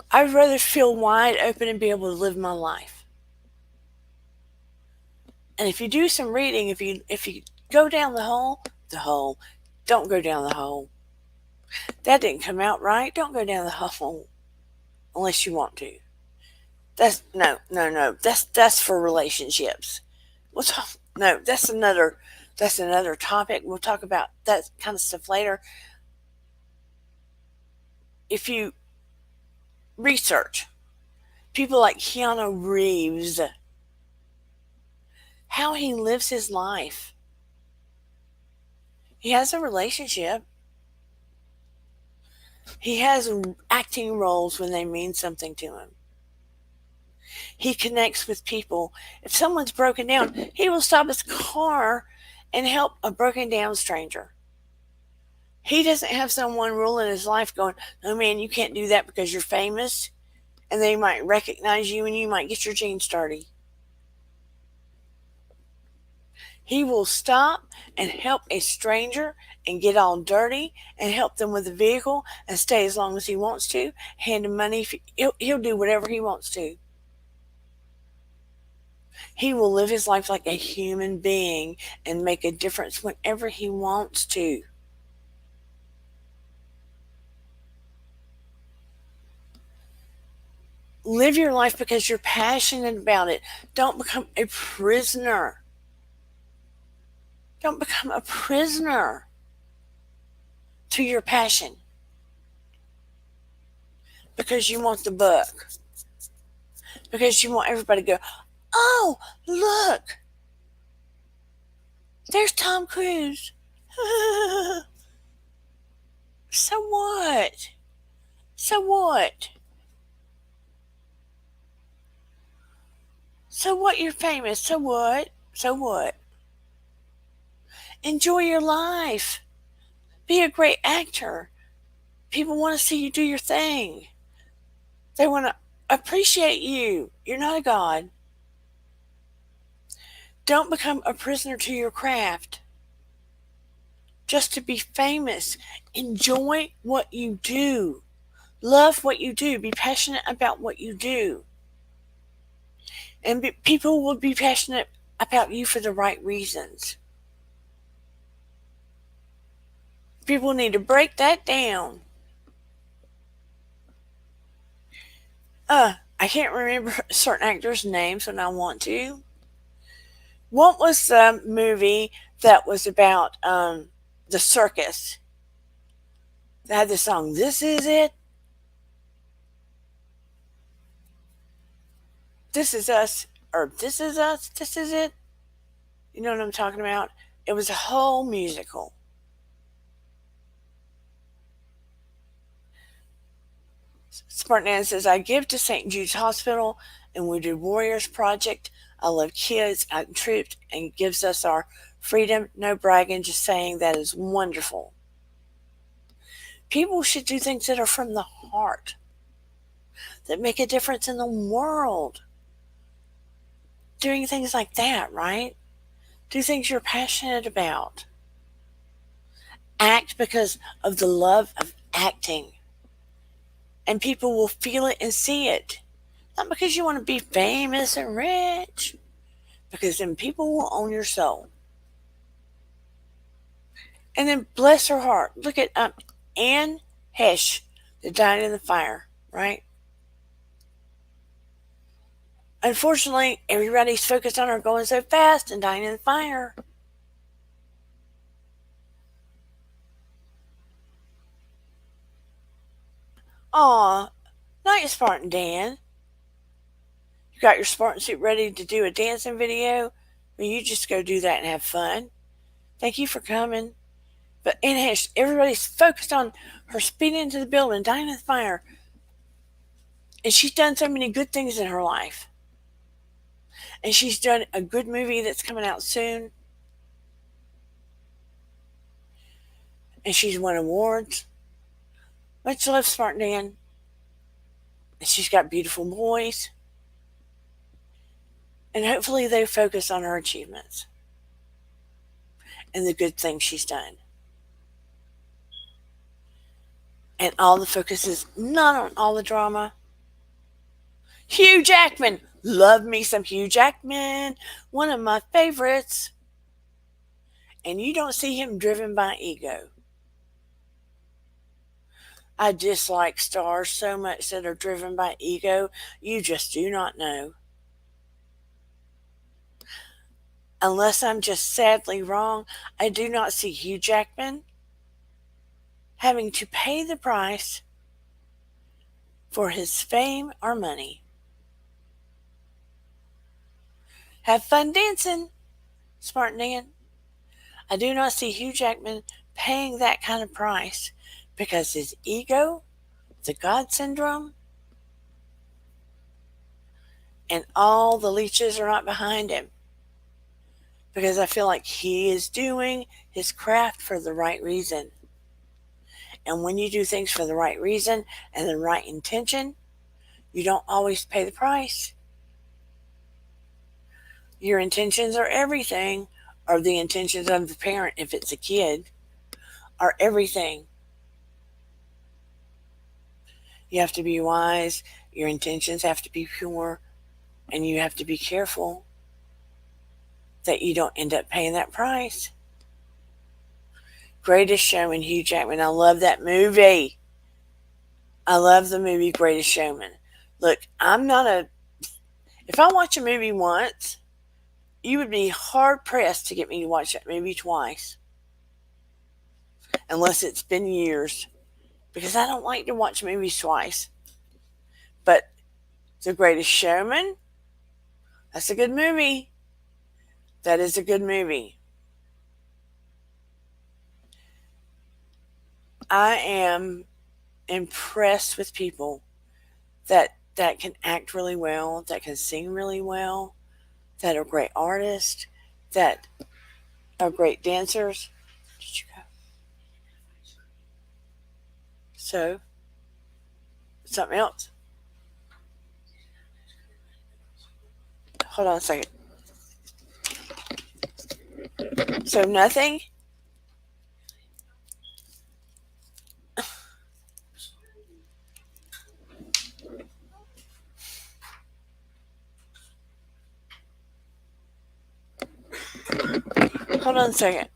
Speaker 2: I'd rather feel wide open and be able to live my life. And if you do some reading, if you go down the hole, don't go down the hole. That didn't come out right. Don't go down the hole unless you want to. That's no. That's for relationships. That's another topic. We'll talk about that kind of stuff later. If you research people like Keanu Reeves, how he lives his life. He has a relationship. He has acting roles when they mean something to him. He connects with people. If someone's broken down, he will stop his car and help a broken down stranger. He doesn't have someone ruling his life going, oh man, you can't do that because you're famous and they might recognize you and you might get your jeans dirty. He will stop and help a stranger and get all dirty and help them with the vehicle and stay as long as he wants to, hand him money. He'll do whatever he wants to. He will live his life like a human being and make a difference whenever he wants to. Live your life because you're passionate about it. Don't become a prisoner. Don't become a prisoner to your passion because you want the buck. Because you want everybody to go, oh, look, there's Tom Cruise. So what? So what? So what? You're famous. So what? So what? Enjoy your life. Be a great actor. People want to see you do your thing. They want to appreciate you. You're not a god. Don't become a prisoner to your craft just to be famous. Enjoy what you do. Love what you do. Be passionate about what you do. And people will be passionate about you for the right reasons. People need to break that down. I can't remember certain actors' names when I want to. What was the movie that was about the circus? They had the song, This Is It. This is us, or This Is Us, This Is It. You know what I'm talking about? It was a whole musical. Spartan says, I give to St. Jude's Hospital and Wounded Warriors Project. I love kids, active troops, and gives us our freedom. No bragging, just saying that is wonderful. People should do things that are from the heart, that make a difference in the world. doing things like that, right? Do things you're passionate about. Act because of the love of acting. And people will feel it and see it. Not because you want to be famous and rich, because then people will own your soul. And then bless her heart. Look at Anne Hesh, that died in the fire, right? Unfortunately, everybody's focused on her going so fast and dying in the fire. Aw, not your Spartan Dan. You got your Spartan suit ready to do a dancing video? Well, you just go do that and have fun. Thank you for coming. But Anne Hesh, everybody's focused on her speeding into the building, dying in the fire. And she's done so many good things in her life. And she's done a good movie that's coming out soon. And she's won awards. Much love, Spartan Dan. And she's got beautiful boys. And hopefully they focus on her achievements and the good things she's done. And all the focus is not on all the drama. Hugh Jackman. Love me some Hugh Jackman. One of my favorites. And you don't see him driven by ego. I dislike stars so much that are driven by ego. You just do not know. Unless I'm just sadly wrong, I do not see Hugh Jackman having to pay the price for his fame or money. Have fun dancing, Spartan Dan. I do not see Hugh Jackman paying that kind of price because his ego, the God syndrome, and all the leeches are not behind him. Because I feel like he is doing his craft for the right reason. And when you do things for the right reason and the right intention, you don't always pay the price. Your intentions are everything, or the intentions of the parent, if it's a kid, are everything. You have to be wise, your intentions have to be pure, and you have to be careful that you don't end up paying that price. Greatest Showman, Hugh Jackman. I love that movie. I love the movie Greatest Showman. Look, if I watch a movie once, you would be hard pressed to get me to watch that movie twice. Unless it's been years. Because I don't like to watch movies twice. But The Greatest Showman, that's a good movie. That is a good movie. I am impressed with people that can act really well, that can sing really well, that are great artists, that are great dancers. Did you go? So, something else. Hold on a second. So, nothing? Hold on a second.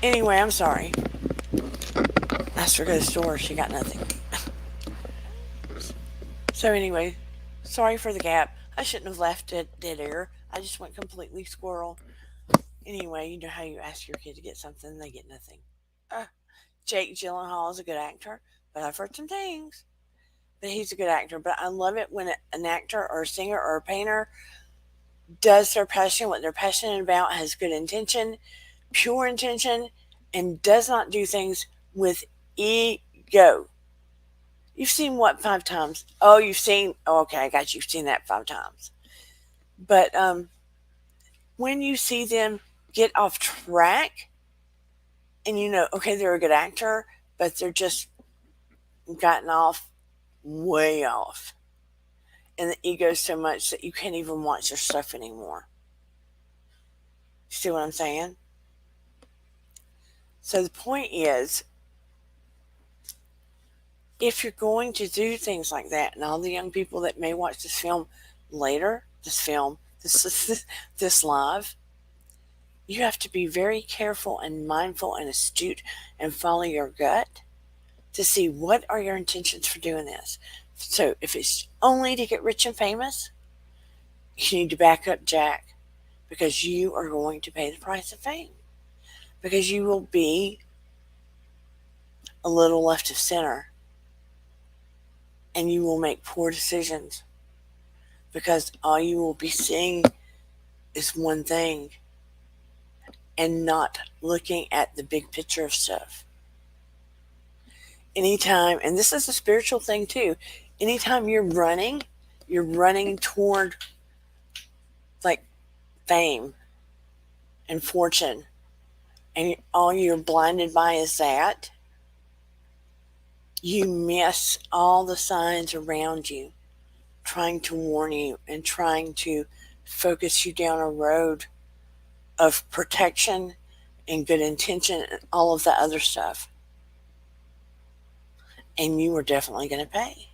Speaker 2: Anyway, I'm sorry. Asked her to go to the store. She got nothing. So anyway, sorry for the gap. I shouldn't have left it dead air. I just went completely squirrel. Anyway, you know how you ask your kid to get something and they get nothing. Jake Gyllenhaal is a good actor, but I've heard some things. But he's a good actor. But I love it when an actor or a singer or a painter does their passion, what they're passionate about, has good intention, pure intention, and does not do things with ego. You've seen what 5 times? Oh, you've seen. Oh, okay, I got you. You've seen that 5 times. But when you see them get off track, and you know, okay, they're a good actor, but they're just gotten off way off, and the ego so much that you can't even watch their stuff anymore. You see what I'm saying? So the point is, if you're going to do things like that, and all the young people that may watch this film later, this live, you have to be very careful and mindful and astute and follow your gut to see what are your intentions for doing this. So if it's only to get rich and famous, you need to back up, Jack, because you are going to pay the price of fame. Because you will be a little left of center, and you will make poor decisions because all you will be seeing is one thing and not looking at the big picture of stuff. Anytime, and this is a spiritual thing too, anytime you're running toward like fame and fortune, and all you're blinded by is that, you miss all the signs around you trying to warn you and trying to focus you down a road of protection and good intention and all of that other stuff. And you are definitely going to pay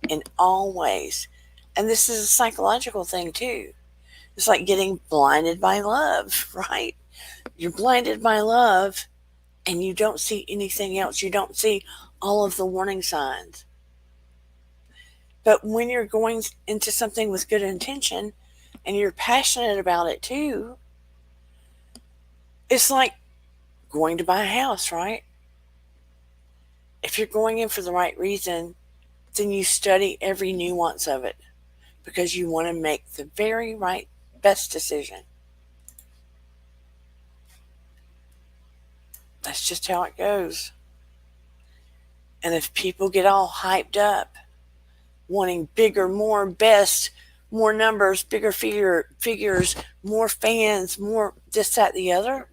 Speaker 2: in all ways. And this is a psychological thing too. It's like getting blinded by love, right? You're blinded by love and you don't see anything else. You don't see all of the warning signs. But when you're going into something with good intention and you're passionate about it too, it's like going to buy a house, right? If you're going in for the right reason, then you study every nuance of it because you want to make the very right, best decision. That's just how it goes. And if people get all hyped up, wanting bigger, more, best, more numbers, bigger figures, more fans, more this, that, the other,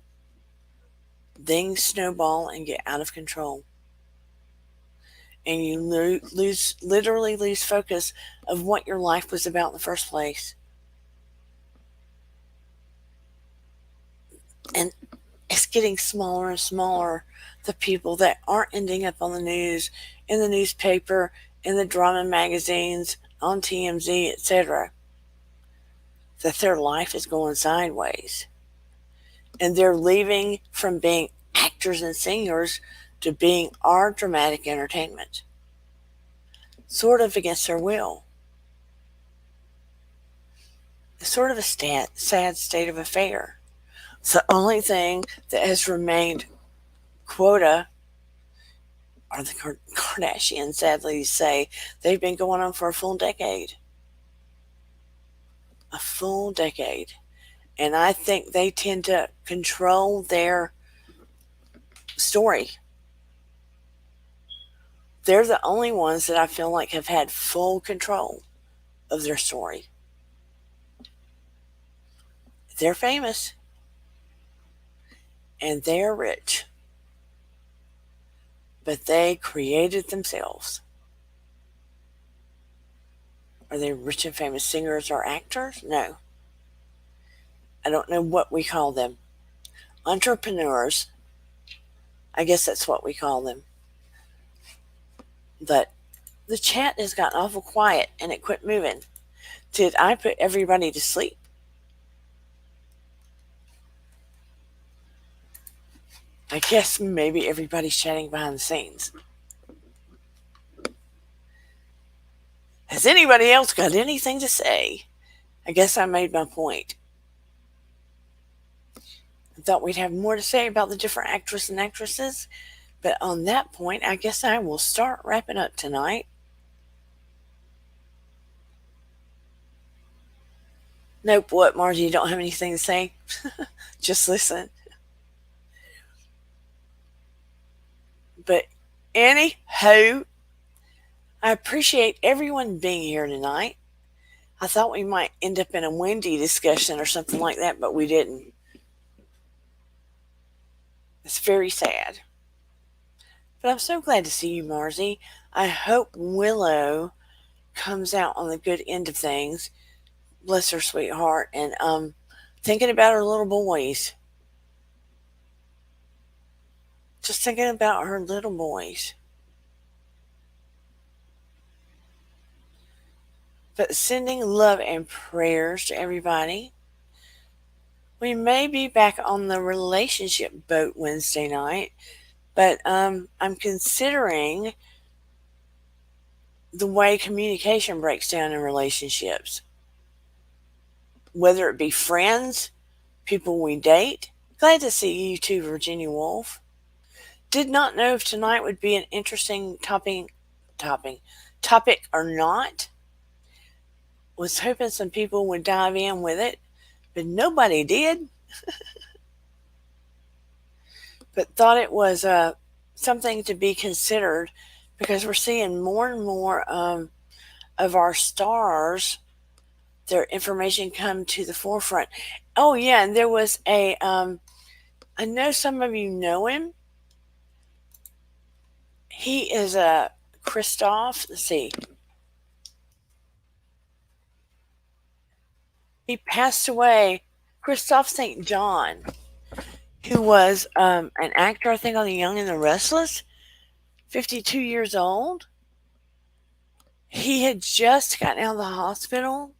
Speaker 2: things snowball and get out of control. And you literally lose focus of what your life was about in the first place. And it's getting smaller and smaller, the people that aren't ending up on the news, in the newspaper, in the drama magazines, on TMZ, etc., that their life is going sideways. And they're leaving from being actors and singers to being our dramatic entertainment, sort of against their will. It's sort of a sad state of affair. It's the only thing that has remained quota are the Kardashians, sadly to say. They've been going on for a full decade. A full decade. And I think they tend to control their story. They're the only ones that I feel like have had full control of their story. They're famous. And they're rich. But they created themselves. Are they rich and famous singers or actors? No. I don't know what we call them. Entrepreneurs. I guess that's what we call them. But the chat has gotten awful quiet and it quit moving. Did I put everybody to sleep? I guess maybe everybody's chatting behind the scenes. Has anybody else got anything to say? I guess I made my point. I thought we'd have more to say about the different actors and actresses, but on that point, I guess I will start wrapping up tonight. Nope, what, Margie? You don't have anything to say? Just listen. But anyhow, I appreciate everyone being here tonight. I thought we might end up in a windy discussion or something like that, but we didn't. It's very sad. But I'm so glad to see you, Margie. I hope Willow comes out on the good end of things. Bless her sweetheart. And thinking about her little boys. Just thinking about her little boys. But sending love and prayers to everybody. We may be back on the relationship boat Wednesday night, but I'm considering the way communication breaks down in relationships, whether it be friends, people we date. Glad to see you too, Virginia Woolf. Did not know if tonight would be an interesting topic or not. Was hoping some people would dive in with it, but nobody did. But thought it was something to be considered because we're seeing more and more of our stars, their information come to the forefront. Oh yeah, and there was I know some of you know him. He is a Christoph. Let's see. He passed away. Christoph St. John, who was an actor, I think, on The Young and the Restless, 52 years old. He had just gotten out of the hospital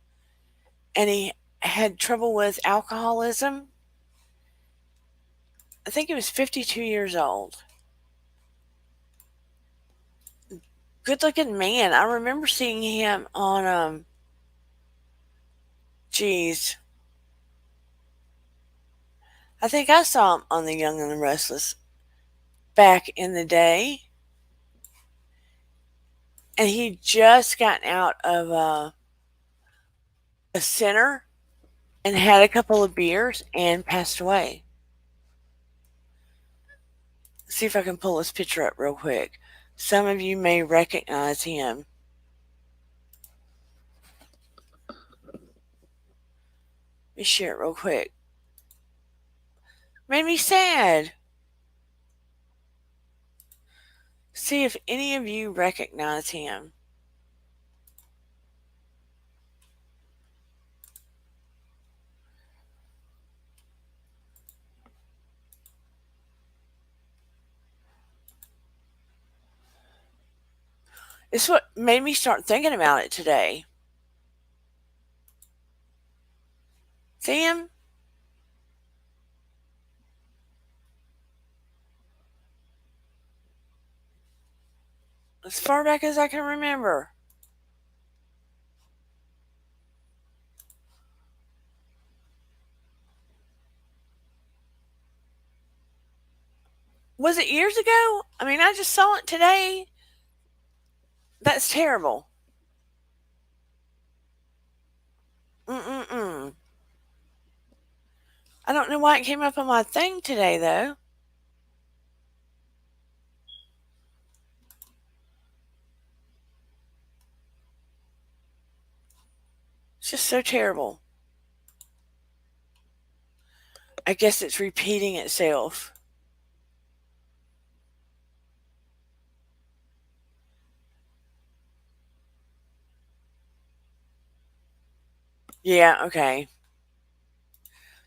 Speaker 2: and he had trouble with alcoholism. I think he was 52 years old. Good looking man. I remember seeing him on, geez. I think I saw him on The Young and the Restless back in the day. And he just gotten out of a center and had a couple of beers and passed away. Let's see if I can pull this picture up real quick. Some of you may recognize him. Let me share it real quick. Made me sad. See if any of you recognize him. It's what made me start thinking about it today. See him? As far back as I can remember. Was it years ago? I mean, I just saw it today. That's terrible. Mm-mm-mm. I don't know why it came up on my thing today, though. It's just so terrible. I guess it's repeating itself. Yeah, okay.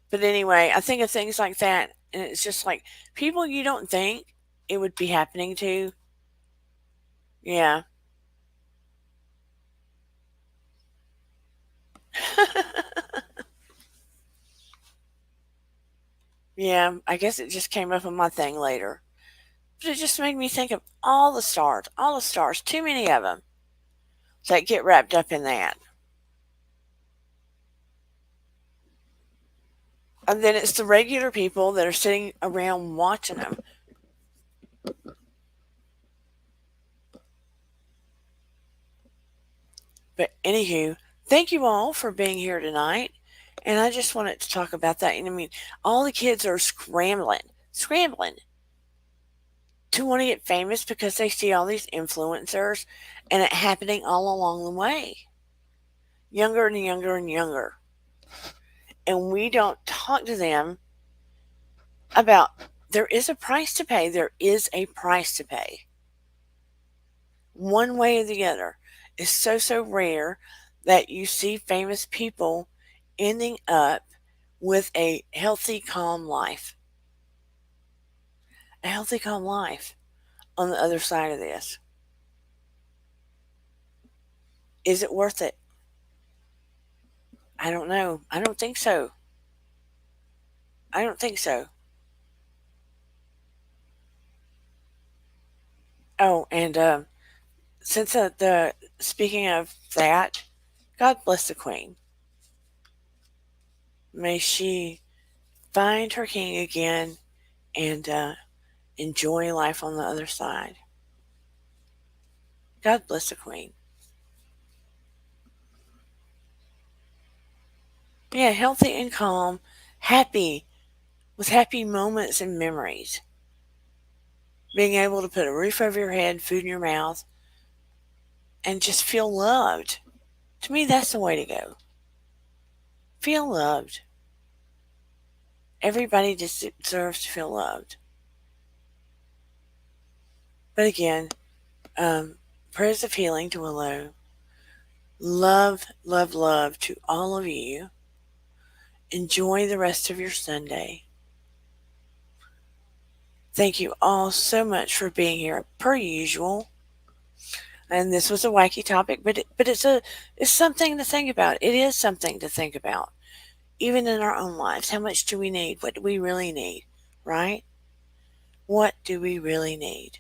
Speaker 2: But anyway, I think of things like that, and it's just like people you don't think it would be happening to. Yeah. Yeah, I guess it just came up on my thing later. But it just made me think of all the stars, too many of them that get wrapped up in that. And then it's the regular people that are sitting around watching them. But anywho, thank you all for being here tonight. And I just wanted to talk about that. And I mean, all the kids are scrambling to want to get famous because they see all these influencers and it happening all along the way. Younger and younger and younger. And we don't talk to them about there is a price to pay. There is a price to pay. One way or the other. It's so rare that you see famous people ending up with a healthy, calm life. A healthy, calm life on the other side of this. Is it worth it? I don't know. I don't think so. I don't think so. Oh, and since speaking of that, God bless the Queen. May she find her king again and enjoy life on the other side. God bless the Queen. Yeah, healthy and calm, happy, with happy moments and memories. Being able to put a roof over your head, food in your mouth, and just feel loved. To me, that's the way to go. Feel loved. Everybody deserves to feel loved. But again, prayers of healing to Willow. Love, love, love to all of you. Enjoy the rest of your Sunday. Thank you all so much for being here, per usual. And this was a wacky topic, but it's something to think about. It is something to think about, even in our own lives. How much do we need? What do we really need? Right? What do we really need?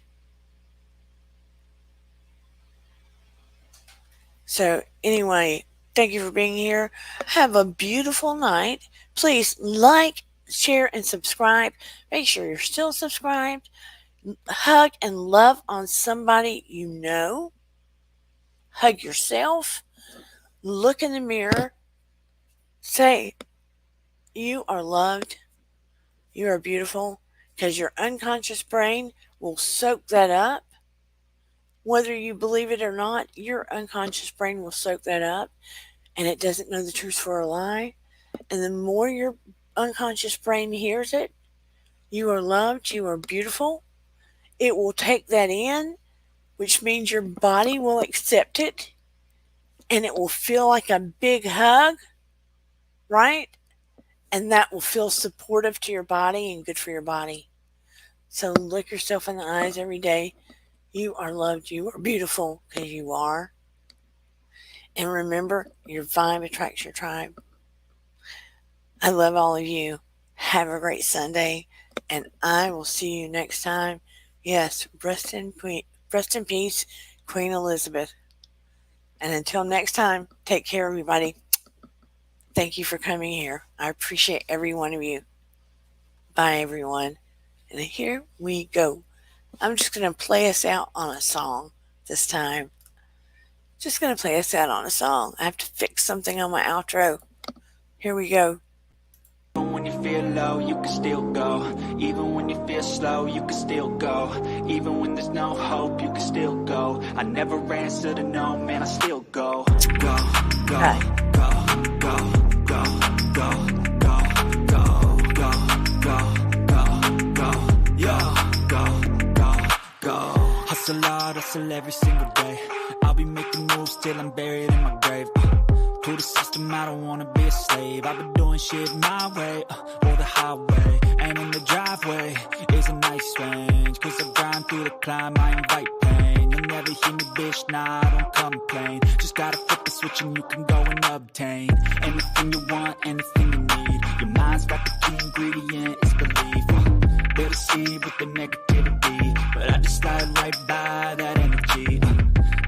Speaker 2: So anyway, thank you for being here. Have a beautiful night. Please like, share, and subscribe. Make sure you're still subscribed. Hug and love on somebody you know. Hug yourself. Look in the mirror. Say, you are loved. You are beautiful. Because your unconscious brain will soak that up. Whether you believe it or not, your unconscious brain will soak that up. And it doesn't know the truth for a lie. And the more your unconscious brain hears it, you are loved, you are beautiful, it will take that in, which means your body will accept it, and it will feel like a big hug, right? And that will feel supportive to your body and good for your body. So look yourself in the eyes every day. You are loved, you are beautiful, because you are. And remember, your vibe attracts your tribe. I love all of you. Have a great Sunday, and I will see you next time. Yes, rest in peace, Queen Elizabeth. And until next time, take care, everybody. Thank you for coming here. I appreciate every one of you. Bye, everyone. And here we go. I'm just going to play us out on a song this time. Just going to play us out on a song. I have to fix something on my outro. Here we go.
Speaker 3: Even when you feel low, you can still go. Even when you feel slow, you can still go. Even when there's no hope, you can still go. I never answer to no, man, I still go. Go, go, go, go, go, go, go, go, go, go, go. Hustle hard, hustle every single day. I'll be making moves till I'm buried in my grave. To the system, I don't wanna be a slave. I've been doing shit my way, or the highway. And in the driveway is a nice range. Cause I grind through the climb, I invite pain. You'll never hear me, bitch, nah, I don't complain. Just gotta flip the switch and you can go and obtain anything you want, anything you need. Your mind's got the key ingredient, it's belief. They're the seed with the negativity, but I just slide right by that energy.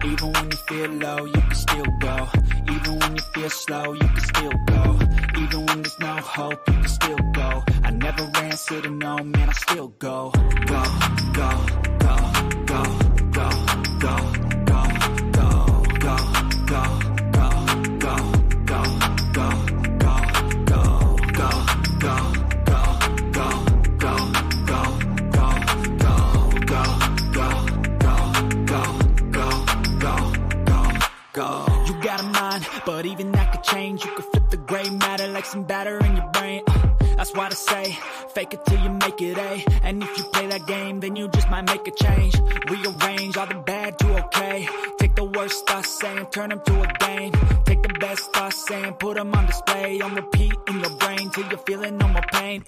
Speaker 3: Even when you feel low, you can still go. Even when you feel slow, you can still go. Even when there's no hope, you can still go. I never answer to no, man, I still go. Go, go, go, go, go, go, go, go, go, go, go, go, go, go, go, But even that could change. You could flip the gray matter like some batter in your brain. That's why I say, fake it till you make it A. And if you play that game, then you just might make a change. Rearrange all the bad to okay. Take the worst thoughts saying, turn them to a game. Take the best thoughts saying, put them on display. On repeat in your brain till you're feeling no more pain.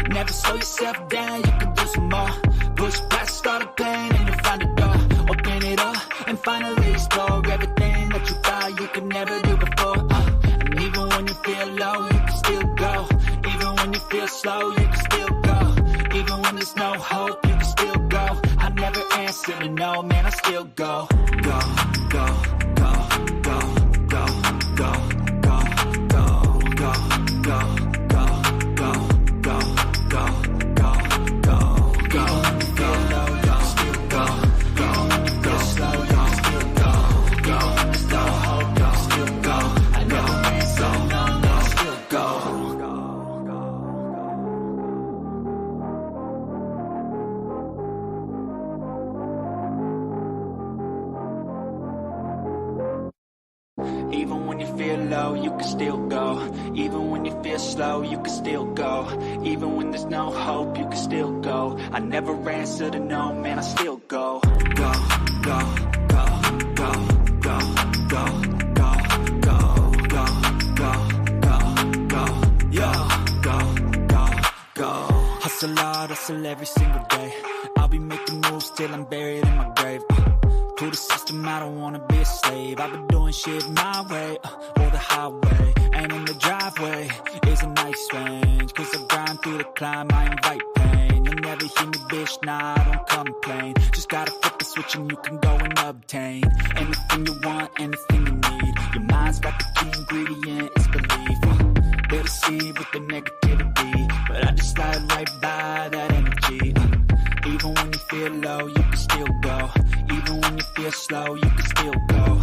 Speaker 3: Never slow yourself down, you can do some more. Push past all the pain and you'll find a door. Open it up and finally explore everything that you thought you could never do before. And even when you feel low, you can still go. Even when you feel slow, you can still go. Even when there's no hope, you can still go. I never answer to no, man, I still go. Go, go, go, go, go, go, go, go, go, go, go, go, go, go, go, go, go. Feel low, you can still go. Go, go slow, you can still go. Go, there's no hope, you can still go. I never answer to no, no, I still go. Even when you feel low, you can still go. Even when you feel slow, you can still go. Even when there's no hope, you can still go. I never answer to no, man, I still go. Go, go, go, go, go, go, go, go, go, go, go, go, yeah, go, go, go. Hustle hard, hustle every single day. I'll be making moves till I'm buried in my grave. To the system, I don't wanna be a slave. I've been doing shit my way, or the highway. And in the driveway is a nice range. Cause I grind through the climb, I invite pain. You'll never hear me, bitch, nah, I don't complain. Just gotta flip the switch and you can go and obtain anything you want, anything you need. Your mind's got the key ingredient, it's belief. They'll deceive with the negativity, but I just slide right by that energy. Even when you feel low, you can still go. Even when you feel slow, you can still go.